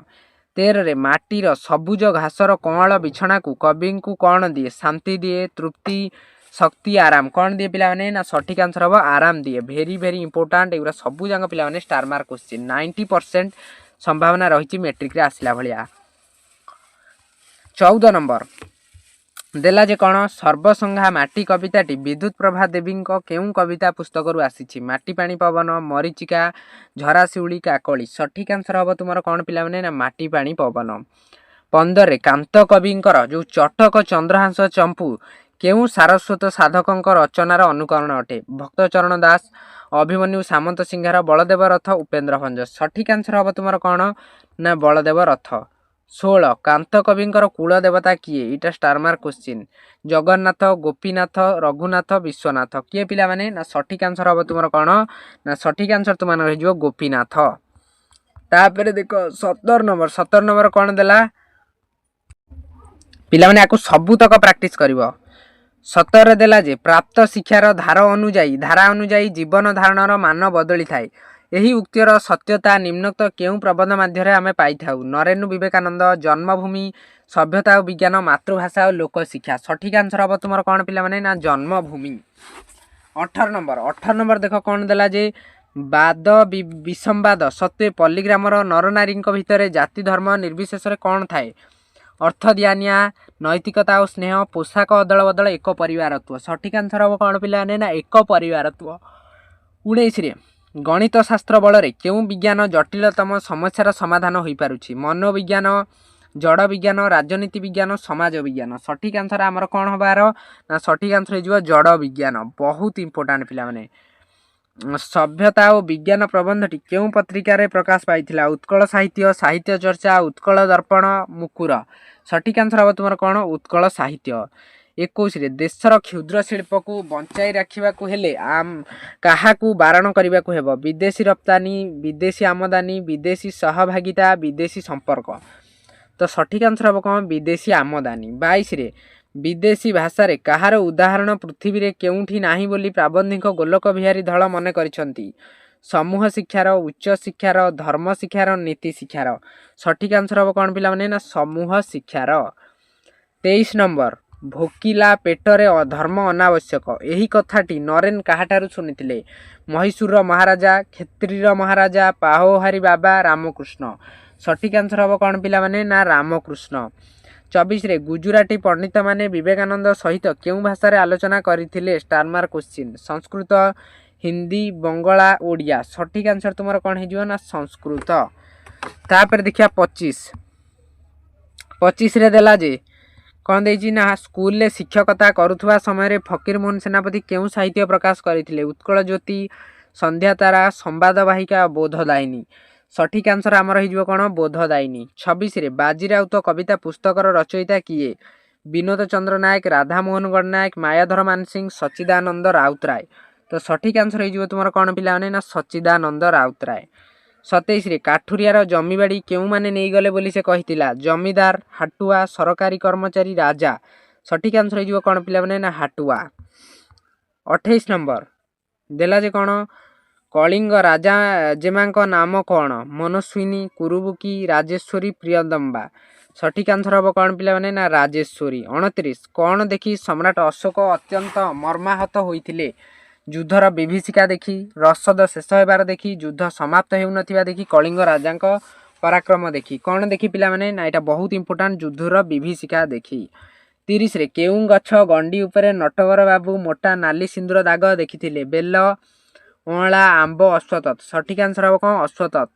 13ରେ ମାଟିର ସବୁଜ ଘାସର କଅଁଳ ବିଛଣାକୁ କବିଙ୍କୁ କ'ଣ ଦିଏ? ଶାନ୍ତି ଦିଏ, ତୃପ୍ତି, ଶକ୍ତି, ଆରାମ। କ'ଣ ଦିଏ ପିଲାମାନେ? ନା ସଠିକ୍ ଆନ୍ସର ହେବ ଆରାମ ଦିଏ। ଭେରି ଭେରି ଇମ୍ପୋର୍ଟାଣ୍ଟ ଏଗୁଡ଼ା ସବୁ ଯାକ ପିଲାମାନେ ଷ୍ଟାର ମାର୍କ କ୍ୱେଶ୍ଚିନ୍। 90% ସମ୍ଭାବନା ରହିଛି ମେଟ୍ରିକ୍ରେ ଆସିଲା ଭଳିଆ। 14 ନମ୍ବର ଦେଲା ଯେ କ'ଣ? ସର୍ବସଂଘା ମାଟି କବିତାଟି ବିଦ୍ୟୁତ୍ ପ୍ରଭା ଦେବୀଙ୍କ କେଉଁ କବିତା ପୁସ୍ତକରୁ ଆସିଛି? ମାଟି ପାଣି ପବନ, ମରିଚିକା, ଝରାଶିଉଳି, କାକଳି। ସଠିକ୍ ଆନ୍ସର ହେବ ତୁମର କ'ଣ ପିଲାମାନେ? ନା ମାଟି ପାଣି ପବନ। 15ରେ କାନ୍ତ କବିଙ୍କର ଯେଉଁ ଚଟକ ଚନ୍ଦ୍ରହାଂସ ଚମ୍ପୁ କେଉଁ ସାରସ୍ୱତ ସାଧକଙ୍କ ରଚନାର ଅନୁକରଣ ଅଟେ? ଭକ୍ତଚରଣ ଦାସ, ଅଭିମନ୍ୟୁ ସାମନ୍ତ ସିଂହାର, ବଳଦେବ ରଥ, ଉପେନ୍ଦ୍ର ଭଞ୍ଜ। ସଠିକ୍ ଆନ୍ସର ହେବ ତୁମର କ'ଣ? ନା ବଳଦେବ ରଥ। 16 କାନ୍ତ କବିଙ୍କର କୁଳ ଦେବତା କିଏ? ଏଇଟା star mark question. Jagannath, Gopinath, Raghunath, Vishwanath. କିଏ ପିଲାମାନେ? ନା ସଠିକ୍ ଆନ୍ସର ହେବ ତୁମର କ'ଣ? ନା ସଠିକ୍ ଆନ୍ସର ତୁମର ରହିଯିବ ଗୋପୀନାଥ। ତାପରେ ଦେଖ 17 ନମ୍ବର। 17 ନମ୍ବର କ'ଣ ଦେଲା ପିଲାମାନେ? ଆକୁ ସବୁତକ ପ୍ରାକ୍ଟିସ୍ କରିବ। 17ରେ ଦେଲା ଯେ ପ୍ରାପ୍ତ ଶିକ୍ଷାର ଧାରା ଅନୁଯାୟୀ ଜୀବନ ଧାରଣର ମାନ ବଦଳିଥାଏ। ଏହି ଉକ୍ତିର ସତ୍ୟତା ନିମ୍ନୋକ୍ତ କେଉଁ ପ୍ରବନ୍ଧ ମାଧ୍ୟମରେ ଆମେ ପାଇଥାଉ? ନରେନ୍ଦ୍ର ବିବେକାନନ୍ଦ, ଜନ୍ମଭୂମି, ସଭ୍ୟତା ଓ ବିଜ୍ଞାନ, ମାତୃଭାଷା ଓ ଲୋକଶିକ୍ଷା। ସଠିକ୍ ଆନ୍ସର ହେବ ତୁମର କ'ଣ ପିଲାମାନେ? ନା ଜନ୍ମଭୂମି। 18 ନମ୍ବର ଦେଖ କ'ଣ ଦେଲା ଯେ ବାଦ ବିସମ୍ବାଦ ସତ୍ତ୍ୱେ ପଲ୍ଲୀଗ୍ରାମର ନରନାରୀଙ୍କ ଭିତରେ ଜାତି ଧର୍ମ ନିର୍ବିଶେଷରେ କ'ଣ ଥାଏ? ଅର୍ଥ ଦିଆନିଆ, ନୈତିକତା ଓ ସ୍ନେହ, ପୋଷାକ ଅଦଳ ବଦଳ, ଏକ ପରିବାରତ୍ୱ। ସଠିକ୍ ଆନ୍ସର ହେବ କ'ଣ ପିଲାମାନେ? ନା ଏକ ପରିବାରତ୍ୱ। 19ରେ ଗଣିତ ଶାସ୍ତ୍ର ବଳରେ କେଉଁ ବିଜ୍ଞାନ ଜଟିଳତମ ସମସ୍ୟାର ସମାଧାନ ହୋଇପାରୁଛି? ମନୋବିଜ୍ଞାନ, ଜଡ଼ ବିଜ୍ଞାନ, ରାଜନୀତି ବିଜ୍ଞାନ, ସମାଜ ବିଜ୍ଞାନ। ସଠିକ୍ ଆନ୍ସର ଆମର କ'ଣ ହେବାର? ନା ସଠିକ୍ ଆନ୍ସର ହେଇଯିବ ଜଡ଼ ବିଜ୍ଞାନ। ବହୁତ ଇମ୍ପୋର୍ଟାଣ୍ଟ ପିଲାମାନେ। ସଭ୍ୟତା ଓ ବିଜ୍ଞାନ ପ୍ରବନ୍ଧଟି କେଉଁ ପତ୍ରିକାରେ ପ୍ରକାଶ ପାଇଥିଲା? ଉତ୍କଳ ସାହିତ୍ୟ, ସାହିତ୍ୟ ଚର୍ଚ୍ଚା, ଉତ୍କଳ ଦର୍ପଣ, ମୁକୁର। ସଠିକ୍ ଆନ୍ସର ହେବ ତୁମର କ'ଣ? ଉତ୍କଳ ସାହିତ୍ୟ। 21ରେ ଦେଶର କ୍ଷୁଦ୍ର ଶିଳ୍ପକୁ ବଞ୍ଚାଇ ରଖିବାକୁ ହେଲେ କାହାକୁ ବାରଣ କରିବାକୁ ହେବ? ବିଦେଶୀ ରପ୍ତାନି, ବିଦେଶୀ ଆମଦାନୀ, ବିଦେଶୀ ସହଭାଗିତା, ବିଦେଶୀ ସମ୍ପର୍କ। ତ ସଠିକ୍ ଆନ୍ସର ହେବ କ'ଣ? ବିଦେଶୀ ଆମଦାନୀ। 22ରେ ବିଦେଶୀ ଭାଷାରେ କାହାର ଉଦାହରଣ ପୃଥିବୀରେ କେଉଁଠି ନାହିଁ ବୋଲି ପ୍ରାବନ୍ଧିକ ଗୋଲକ ବିହାରୀ ଧଳ ମନେ କରିଛନ୍ତି? ସମୂହ ଶିକ୍ଷାର, ଉଚ୍ଚ ଶିକ୍ଷାର, ଧର୍ମ ଶିକ୍ଷାର, ନୀତି ଶିକ୍ଷାର। ସଠିକ୍ ଆନ୍ସର ହେବ କ'ଣ ପିଲାମାନେ? ନା ସମୂହ ଶିକ୍ଷାର। 23 ନମ୍ବର ଭୋକିଲା ପେଟରେ ଧର୍ମ ଅନାବଶ୍ୟକ ଏହି କଥାଟି ନରେନ୍ କାହାଠାରୁ ଶୁଣିଥିଲେ? ମହୀଶୂରର ମହାରାଜା, କ୍ଷେତ୍ରୀର ମହାରାଜା, ପାହୋହାରୀ ବାବା, ରାମକୃଷ୍ଣ। ସଠିକ୍ ଆନ୍ସର ହେବ କ'ଣ ପିଲାମାନେ? ନା ରାମକୃଷ୍ଣ। 24ରେ ଗୁଜୁରାଟୀ ପଣ୍ଡିତମାନେ ବିବେକାନନ୍ଦ ସହିତ କେଉଁ ଭାଷାରେ ଆଲୋଚନା କରିଥିଲେ? Star mark question. Sanskrit, Hindi, Bangla, Odia. ସଠିକ୍ ଆନ୍ସର ତୁମର କ'ଣ ହେଇଯିବ? ନା ସଂସ୍କୃତ। ତାପରେ ଦେଖିବା 25ରେ ଦେଲା ଯେ କ'ଣ ଦେଇଛି? ନା ସ୍କୁଲରେ ଶିକ୍ଷକତା କରୁଥିବା ସମୟରେ ଫକୀରମୋହନ ସେନାପତି କେଉଁ ସାହିତ୍ୟ ପ୍ରକାଶ କରିଥିଲେ? ଉତ୍କଳ ଜ୍ୟୋତି, ସନ୍ଧ୍ୟାତାରା, ସମ୍ବାଦବାହିକା, ବୋଧଦାୟିନୀ। ସଠିକ୍ ଆନ୍ସର ଆମର ହେଇଯିବ କ'ଣ? ବୋଧଦାୟିନୀ। 26ରେ ବାଜିରାଉତ କବିତା ପୁସ୍ତକର ରଚୟିତା କିଏ? ବିନୋଦ ଚନ୍ଦ୍ର ନାୟକ, ରାଧାମୋହନ ଗଡ଼ନାୟକ, ମାୟାଧର ମାନସିଂହ, ସଚ୍ଚିଦାନନ୍ଦ ରାଉତରାୟ। ତ ସଠିକ୍ ଆନ୍ସର ହେଇଯିବ ତୁମର କ'ଣ ପିଲାମାନେ? ନା ସଚ୍ଚିଦାନନ୍ଦ ରାଉତରାୟ। 27ରେ କାଠୁରିଆର ଜମିବାଡ଼ି କେଉଁମାନେ ନେଇଗଲେ ବୋଲି ସେ କହିଥିଲା? ଜମିଦାର, ହାଟୁଆ, ସରକାରୀ କର୍ମଚାରୀ, ରାଜା। ସଠିକ୍ ଆନ୍ସର ହେଇଯିବ କ'ଣ ପିଲାମାନେ? ନା ହାଟୁଆ। 28 ନମ୍ବର ଦେଲା ଯେ କ'ଣ? କଳିଙ୍ଗ ରାଜା ଜେମାଙ୍କ ନାମ କ'ଣ? ମନସ୍ୱିନୀ, କୁରୁବୁକି, ରାଜେଶ୍ୱରୀ, ପ୍ରିୟଦମ୍ବା। ସଠିକ୍ ଆନ୍ସର ହେବ କ'ଣ ପିଲାମାନେ? ନା ରାଜେଶ୍ୱରୀ। 29 କ'ଣ ଦେଖି ସମ୍ରାଟ ଅଶୋକ ଅତ୍ୟନ୍ତ ମର୍ମାହତ ହୋଇଥିଲେ? ଯୁଦ୍ଧର ବିଭୀଷିକା ଦେଖି, ରସଦ ଶେଷ ହେବାର ଦେଖି, ଯୁଦ୍ଧ ସମାପ୍ତ ହେଉନଥିବା ଦେଖି, କଳିଙ୍ଗ ରାଜାଙ୍କ ପରାକ୍ରମ ଦେଖି। କ'ଣ ଦେଖି ପିଲାମାନେ? ନା ଏଇଟା ବହୁତ ଇମ୍ପୋର୍ଟାଣ୍ଟ, ଯୁଦ୍ଧର ବିଭୀଷିକା ଦେଖି। 30ରେ କେଉଁ ଗଛ ଗଣ୍ଡି ଉପରେ ନଟବର ବାବୁ ମୋଟା ନାଲି ସିନ୍ଦୁର ଦାଗ ଦେଖିଥିଲେ? ବେଲ, ଅଁଳା, ଆମ୍ବ, ଅଶ୍ୱତଥ। ସଠିକ୍ ଆନ୍ସର ହେବ କ'ଣ? ଅଶ୍ୱତଥ।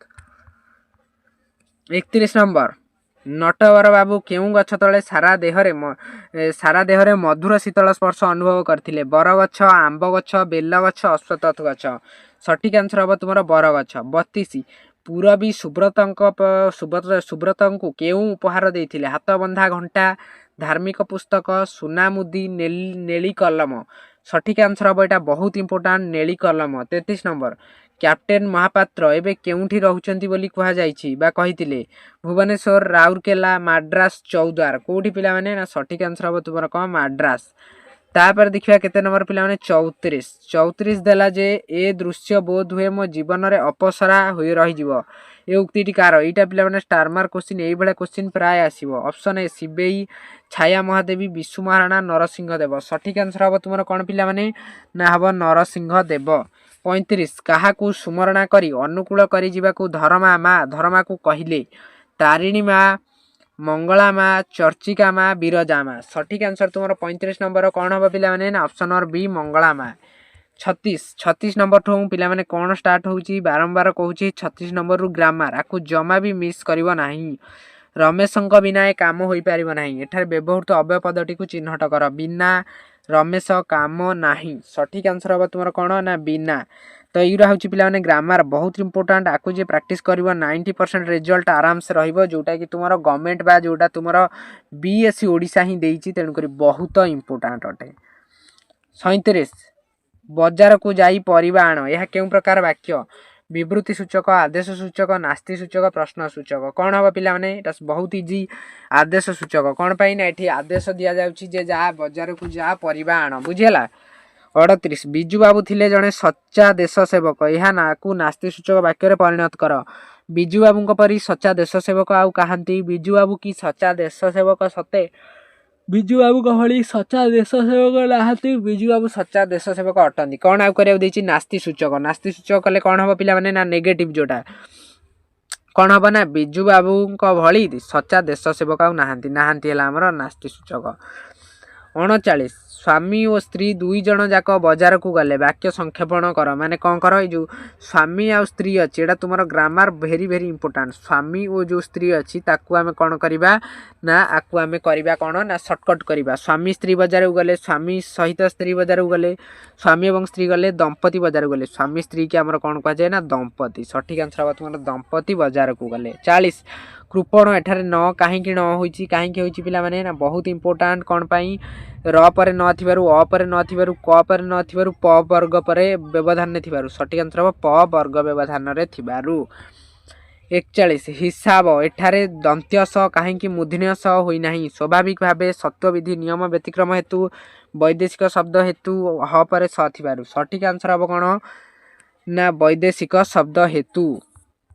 31 ନମ୍ବର, ନଟବର ବାବୁ କେଉଁ ଗଛ ତଳେ ସାରା ଦେହରେ ମଧୁର ଶୀତଳ ସ୍ପର୍ଶ ଅନୁଭବ କରିଥିଲେ? ବରଗଛ, ଆମ୍ବ ଗଛ, ବେଲ ଗଛ, ଅଶ୍ୱତଥ ଗଛ। ସଠିକ୍ ଆନ୍ସର ହେବ ତୁମର ବରଗଛ। 32 ପୁରବୀ ସୁବ୍ରତଙ୍କୁ କେଉଁ ଉପହାର ଦେଇଥିଲେ? ହାତବନ୍ଧା ଘଣ୍ଟା, ଧାର୍ମିକ ପୁସ୍ତକ, ସୁନା ମୁଦି, ନେଳି କଲମ। ସଠିକ୍ ଆନ୍ସର ହେବ ଏଇଟା ବହୁତ ଇମ୍ପୋର୍ଟାଣ୍ଟ, ନେଳି କଲମ। 33 ନମ୍ବର, କ୍ୟାପ୍ଟେନ ମହାପାତ୍ର ଏବେ କେଉଁଠି ରହୁଛନ୍ତି ବୋଲି କୁହାଯାଇଛି ବା କହିଥିଲେ? ଭୁବନେଶ୍ୱର, ରାଉରକେଲା, ମାଡ୍ରାସ, ଚୌଦ୍ୱାର। କେଉଁଠି ପିଲାମାନେ? ନା ସଠିକ୍ ଆନ୍ସର ହେବ ତୁମର କ'ଣ? ମାଡ୍ରାସ। ତାପରେ ଦେଖିବା କେତେ ନମ୍ବର ପିଲାମାନେ? 34 ଦେଲା ଯେ ଏ ଦୃଶ୍ୟ ବୋଧ ହୁଏ ମୋ ଜୀବନରେ ଅପସରା ହୋଇ ରହିଯିବ। ଏ ଉକ୍ତିଟି କାହାର? ଏଇଟା ପିଲାମାନେ ଷ୍ଟାରମାର୍କ କୋଶ୍ଚିନ୍, ଏଇଭଳିଆ କୋଶ୍ଚିନ୍ ପ୍ରାୟ ଆସିବ। ଅପସନ୍ ଏ ଶିବେଇ, ଛାୟା ମହାଦେବୀ, ବିଶୁ ମହାରଣା, ନରସିଂହ ଦେବ। ସଠିକ୍ ଆନ୍ସର ହେବ ତୁମର କ'ଣ ପିଲାମାନେ? ନା ହେବ ନରସିଂହ ଦେବ। 35 କାହାକୁ ସୁମରଣା କରି ଅନୁକୂଳ କରି ଯିବାକୁ ଧରମାକୁ କହିଲେ? ତାରିଣୀ ମା, ମଙ୍ଗଳା ମା, ଚର୍ଚ୍ଚିକା ମା, ବିରଜା ମା। ସଠିକ୍ ଆନ୍ସର ତୁମର 35 ନମ୍ବର କ'ଣ ହେବ ପିଲାମାନେ? ନା ଅପସନ୍ ନମ୍ବର ବି, ମଙ୍ଗଳା ମା। 36 ନମ୍ବରଠୁ ପିଲାମାନେ କ'ଣ ଷ୍ଟାର୍ଟ ହେଉଛି? ବାରମ୍ବାର କହୁଛି 36 ନମ୍ବରରୁ ଗ୍ରାମାର, ଆକୁ ଜମା ବି ମିସ୍ କରିବ ନାହିଁ। ରମେଶଙ୍କ ବିନା ଏ କାମ ହୋଇପାରିବ ନାହିଁ। ଏଠାରେ ବ୍ୟବହୃତ ଅବ୍ୟୟ ପଦଟିକୁ ଚିହ୍ନଟ କର। ବିନା, ରମେଶ, କାମ, ନାହିଁ। ସଠିକ୍ ଆନ୍ସର ହେବ ତୁମର କ'ଣ? ନା ବିନା। ତ ଏଇଗୁରା ହେଉଛି ପିଲାମାନେ ଗ୍ରାମାର, ବହୁତ ଇମ୍ପୋର୍ଟାଣ୍ଟ। ଆକୁ ଯିଏ ପ୍ରାକ୍ଟିସ୍ କରିବ 90% ରେଜଲ୍ଟ ଆରାମସେ ରହିବ, ଯେଉଁଟାକି ତୁମର ଗଭର୍ଣ୍ଣମେଣ୍ଟ ବା ଯେଉଁଟା ତୁମର BSc ଓଡ଼ିଶା ହିଁ ଦେଇଛି, ତେଣୁକରି ବହୁତ ଇମ୍ପୋର୍ଟାଣ୍ଟ ଅଟେ। 37 ବଜାରକୁ ଯାଇ ପରିବା ଆଣ, ଏହା କେଉଁ ପ୍ରକାର ବାକ୍ୟ? ବିବୃତ୍ତି ସୂଚକ, ଆଦେଶ ସୂଚକ, ନାସ୍ତି ସୂଚକ, ପ୍ରଶ୍ନ ସୂଚକ। କ'ଣ ହେବ ପିଲାମାନେ? ଏଇଟା ବହୁତ ଇଜି, ଆଦେଶ ସୂଚକ। କ'ଣ ପାଇଁ? ନା ଏଠି ଆଦେଶ ଦିଆଯାଉଛି ଯେ ଯାହା ବଜାରକୁ ଯା ପରିବା ଆଣ, ବୁଝିହେଲା। 38 ବିଜୁ ବାବୁ ଥିଲେ ଜଣେ ସଚ୍ଚା ଦେଶ ସେବକ, ଏହା ନାକୁ ନାସ୍ତି ସୂଚକ ବାକ୍ୟରେ ପରିଣତ କର। ବିଜୁ ବାବୁଙ୍କ ପରି ସଚ୍ଚା ଦେଶ ସେବକ ଆଉ କାହାନ୍ତି? ବିଜୁ ବାବୁ କି ସଚ୍ଚା ଦେଶ ସେବକ ସତେ? ବିଜୁ ବାବୁଙ୍କ ଭଳି ସଚ୍ଚା ଦେଶ ସେବକ ନାହାନ୍ତି। ବିଜୁ ବାବୁ ସଚ୍ଚା ଦେଶ ସେବକ ଅଟନ୍ତି। କ'ଣ ଆଉ କରିବାକୁ ଦେଇଛି? ନାସ୍ତି ସୂଚକ। ନାସ୍ତି ସୂଚକ କଲେ କ'ଣ ହେବ ପିଲାମାନେ? ନା ନେଗେଟିଭ୍ ଯୋଉଟା। କ'ଣ ହେବ? ନା ବିଜୁ ବାବୁଙ୍କ ଭଳି ସଚ୍ଚା ଦେଶ ସେବକ ଆଉ ନାହାନ୍ତି ହେଲା ଆମର ନାସ୍ତି ସୂଚକ। 39 ସ୍ୱାମୀ ଓ ସ୍ତ୍ରୀ ଦୁଇ ଜଣ ଯାକ ବଜାରକୁ ଗଲେ, ବାକ୍ୟ ସଂକ୍ଷେପଣ କର। ମାନେ କ'ଣ କର? ଏଇ ଯେଉଁ ସ୍ୱାମୀ ଆଉ ସ୍ତ୍ରୀ ଅଛି, ଏଇଟା ତୁମର ଗ୍ରାମାର ଭେରି ଇମ୍ପୋର୍ଟାଣ୍ଟ। ସ୍ୱାମୀ ଓ ଯେଉଁ ସ୍ତ୍ରୀ ଅଛି ତାକୁ ଆମେ କ'ଣ କରିବା? ନା ଆକୁ ଆମେ କରିବା କ'ଣ? ନା ସର୍ଟକଟ୍ କରିବା। ସ୍ୱାମୀ ସ୍ତ୍ରୀ ବଜାରକୁ ଗଲେ, ସ୍ୱାମୀ ସହିତ ସ୍ତ୍ରୀ ବଜାରକୁ ଗଲେ, ସ୍ୱାମୀ ଏବଂ ସ୍ତ୍ରୀ ଗଲେ, ଦମ୍ପତି ବଜାରକୁ ଗଲେ। ସ୍ୱାମୀ ସ୍ତ୍ରୀକି ଆମର କ'ଣ କୁହାଯାଏ? ନା ଦମ୍ପତି। ସଠିକ୍ ଆନ୍ସର ହେବ ତୁମର ଦମ୍ପତି ବଜାରକୁ ଗଲେ। 40 କୃପଣ ଏଠାରେ କାହିଁକି ହୋଇଛି? କାହିଁକି ହୋଇଛି ପିଲାମାନେ? ନା ବହୁତ ଇମ୍ପୋର୍ଟାଣ୍ଟ। କ'ଣ ପାଇଁ? ର ପରେ ନ ଥିବାରୁ, ଅ ପରେ ନ ଥିବାରୁ, କ ପରେ ନ ଥିବାରୁ, ପ ବର୍ଗ ପରେ ବ୍ୟବଧାନରେ ଥିବାରୁ। ସଠିକ୍ ଆନ୍ସର ହେବ ପ ବର୍ଗ ବ୍ୟବଧାନରେ ଥିବାରୁ। 41 ହିସାବ ଏଠାରେ ଦନ୍ତ୍ୟ ସ କାହିଁକି ମୂର୍ଧନ୍ୟ ସ ହୋଇନାହିଁ? ସ୍ୱାଭାବିକ ଭାବେ, ସତ୍ତ୍ୱବିଧି, ନିୟମ ବ୍ୟତିକ୍ରମ ହେତୁ, ବୈଦେଶିକ ଶବ୍ଦ ହେତୁ, ହ ପରେ ସ ଥିବାରୁ। ସଠିକ୍ ଆନ୍ସର ହେବ କ'ଣ? ନା ବୈଦେଶିକ ଶବ୍ଦ ହେତୁ।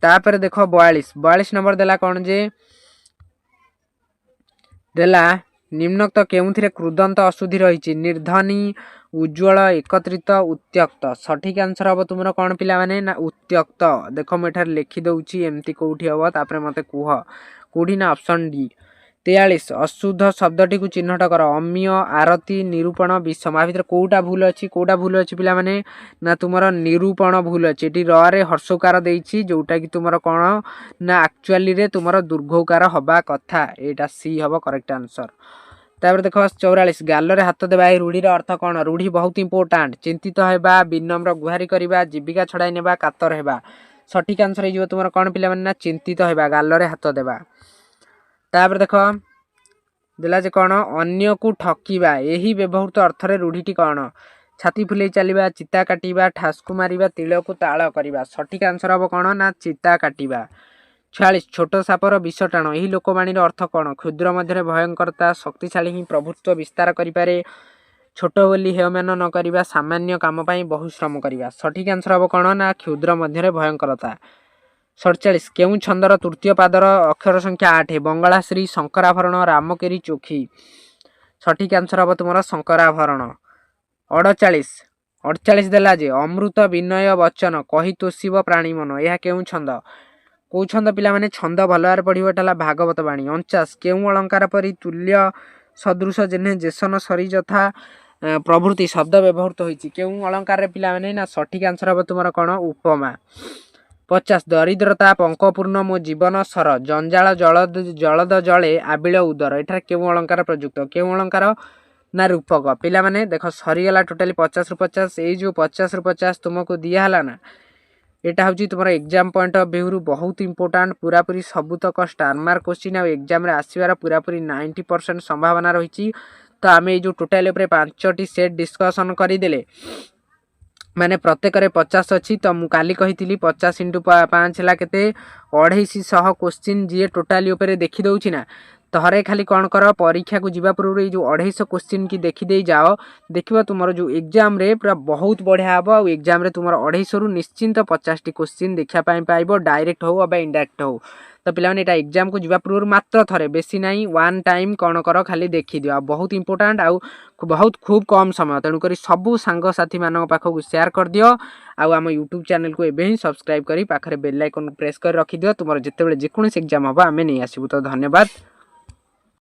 ତାପରେ ଦେଖ 42 ନମ୍ବର ଦେଲା କ'ଣ ଯେ ଦେଲା ନିମ୍ନୋକ୍ତ କେଉଁଥିରେ କୃଦନ୍ତ ଅଶୁଦ୍ଧି ରହିଛି? ନିର୍ଧନୀ, ଉଜ୍ଜ୍ୱଳ, ଏକତ୍ରିତ, ଉତ୍ତ୍ୟକ୍ତ। ସଠିକ୍ ଆନ୍ସର ହେବ ତୁମର କ'ଣ ପିଲାମାନେ? ନା ଉତ୍ତ୍ୟକ୍ତ। ଦେଖ ମୁଁ ଏଠାରେ ଲେଖିଦେଉଛି, ଏମିତି କେଉଁଠି ହେବ, ତାପରେ ମୋତେ କୁହ କେଉଁଠି? ନା ଅପସନ୍ ଡି। 43 ଅଶୁଦ୍ଧ ଶବ୍ଦଟିକୁ ଚିହ୍ନଟ କର। ଅମୀୟ, ଆରତି, ନିରୂପଣ, ବିଷମ। ଆ ଭିତରେ କେଉଁଟା ଭୁଲ ଅଛି? କେଉଁଟା ଭୁଲ ଅଛି ପିଲାମାନେ? ନା ତୁମର ନିରୂପଣ ଭୁଲ ଅଛି। ଏଠି ରରେ ହର୍ଷଉକାର ଦେଇଛି, ଯେଉଁଟାକି ତୁମର କ'ଣ? ନା ଆକ୍ଚୁଆଲିରେ ତୁମର ଦୀର୍ଘଉକାର ହେବା କଥା। ଏଇଟା ସି ହେବ କରେକ୍ଟ ଆନ୍ସର। ତାପରେ ଦେଖ 44 ଗାଲରେ ହାତ ଦେବା, ଏହି ରୂଢ଼ିର ଅର୍ଥ କ'ଣ? ରୂଢ଼ି ବହୁତ ଇମ୍ପୋର୍ଟାଣ୍ଟ। ଚିନ୍ତିତ ହେବା, ବିନମ୍ର ଗୁହାରି କରିବା, ଜୀବିକା ଛଡ଼ାଇ ନେବା, କାତର ହେବା। ସଠିକ୍ ଆନ୍ସର ହେଇଯିବ ତୁମର କ'ଣ ପିଲାମାନେ? ନା ଚିନ୍ତିତ ହେବା, ଗାଲରେ ହାତ ଦେବା। ତାପରେ ଦେଖ ଦେଲା ଯେ କ'ଣ? ଅନ୍ୟକୁ ଠକିବା, ଏହି ବ୍ୟବହୃତ ଅର୍ଥରେ ରୂଢ଼ିଟି କ'ଣ? ଛାତି ଫୁଲେଇ ଚାଲିବା, ଚିତା କାଟିବା, ଠାସ୍କୁ ମାରିବା, ତିଳକୁ ତାଳ କରିବା। ସଠିକ୍ ଆନ୍ସର ହେବ କ'ଣ? ନା ଚିତା କାଟିବା। 46 ଛୋଟ ସାପର ବିଷ ଟାଣ, ଏହି ଲୋକବାଣୀର ଅର୍ଥ କ'ଣ? କ୍ଷୁଦ୍ର ମଧ୍ୟରେ ଭୟଙ୍କରତା, ଶକ୍ତିଶାଳୀ ହିଁ ପ୍ରଭୁତ୍ୱ ବିସ୍ତାର କରିପାରେ, ଛୋଟ ବୋଲି ହେୟମାନ ନ କରିବା, ସାମାନ୍ୟ କାମ ପାଇଁ ବହୁ ଶ୍ରମ କରିବା। ସଠିକ୍ ଆନ୍ସର ହେବ କ'ଣ? ନା କ୍ଷୁଦ୍ର ମଧ୍ୟରେ ଭୟଙ୍କରତା। 47 କେଉଁ ଛନ୍ଦର ତୃତୀୟ ପାଦର ଅକ୍ଷର ସଂଖ୍ୟା 8? ବଙ୍ଗଳାଶ୍ରୀ, ଶଙ୍କରାଭରଣ, ରାମକେରି, ଚୋଖି। ସଠିକ୍ ଆନ୍ସର ହେବ ତୁମର ଶଙ୍କରାଭରଣ। 48 48 देला जे अमृत विनय वचन कही तोषिब प्राणी मन यह केउं छंद कौ छंद पिला माने छंद भल भाବରେ पढ़िबटा ହେଲା भागवत बाणी। 49 केउं अलंकार परि तुल्य सदृश जेने जेसन सरी यथा प्रभृति शब्द व्यवहृत होइछि केउं अलंकार रे पिला माने ना सठिक आंसर अब तुमर कोन उपमा। 50 दरिद्रता पंकपूर्ण मो जीवन सर जंजाल जलद जले आबिल उदर एठार केउं अलंकार प्रयुक्त केउं अलंकार ना रूपक पिला माने देख सरीगला टोटाली 50 रु 50 ए जो 50 रु 50 तुमको दिया हला ना एटा हूँ तुम एग्जाम पॉइंट ऑफ व्यू बहुत इंपोर्टाट पूरापूरी सबुतक स्टार मार्क क्वेश्चन आ एग्जाम रे आसीबार पूरापूरी 90% संभावना रही। तो आम जो टोटाल 5टी सेट डिस्कसन करदेले माने प्रत्येक 50 अच्छी तो मुझे काली कही 50 × 5 है केते 2800 क्वेश्चन जी टोटाली देखीदे ना थरे खाली कौन कर परीक्षा को जीवा पूर्व ये जो 250 क्वेश्चन की देखीदे जाओ देखिए तुम जो एग्जाम रे पूरा बहुत बढ़िया हम और एग्जाम रे तुम 250 रु निश्चिंत 50टी क्वेश्चन देखा पाइब डायरेक्ट हो अबा इनडायरेक्ट हो। तो पे यहाँ एग्जाम को जीवा पूर्व मात्र थरे बेसी नाई वन टाइम कौन कर खाली देखी दियो बहुत इंपोर्टाट आउ बहुत खूब कम समय तेणुक सबू सांगसाथी मान पाखक शेयर कर दियो आम यूट्यूब चैनल को एवं ही सब्सक्राइब कर पाखे बेल आइकन प्रेस कर रखी दियो तुम जिते जेकोसी एग्जाम हम आम नहीं आसबू। तो धन्यवाद।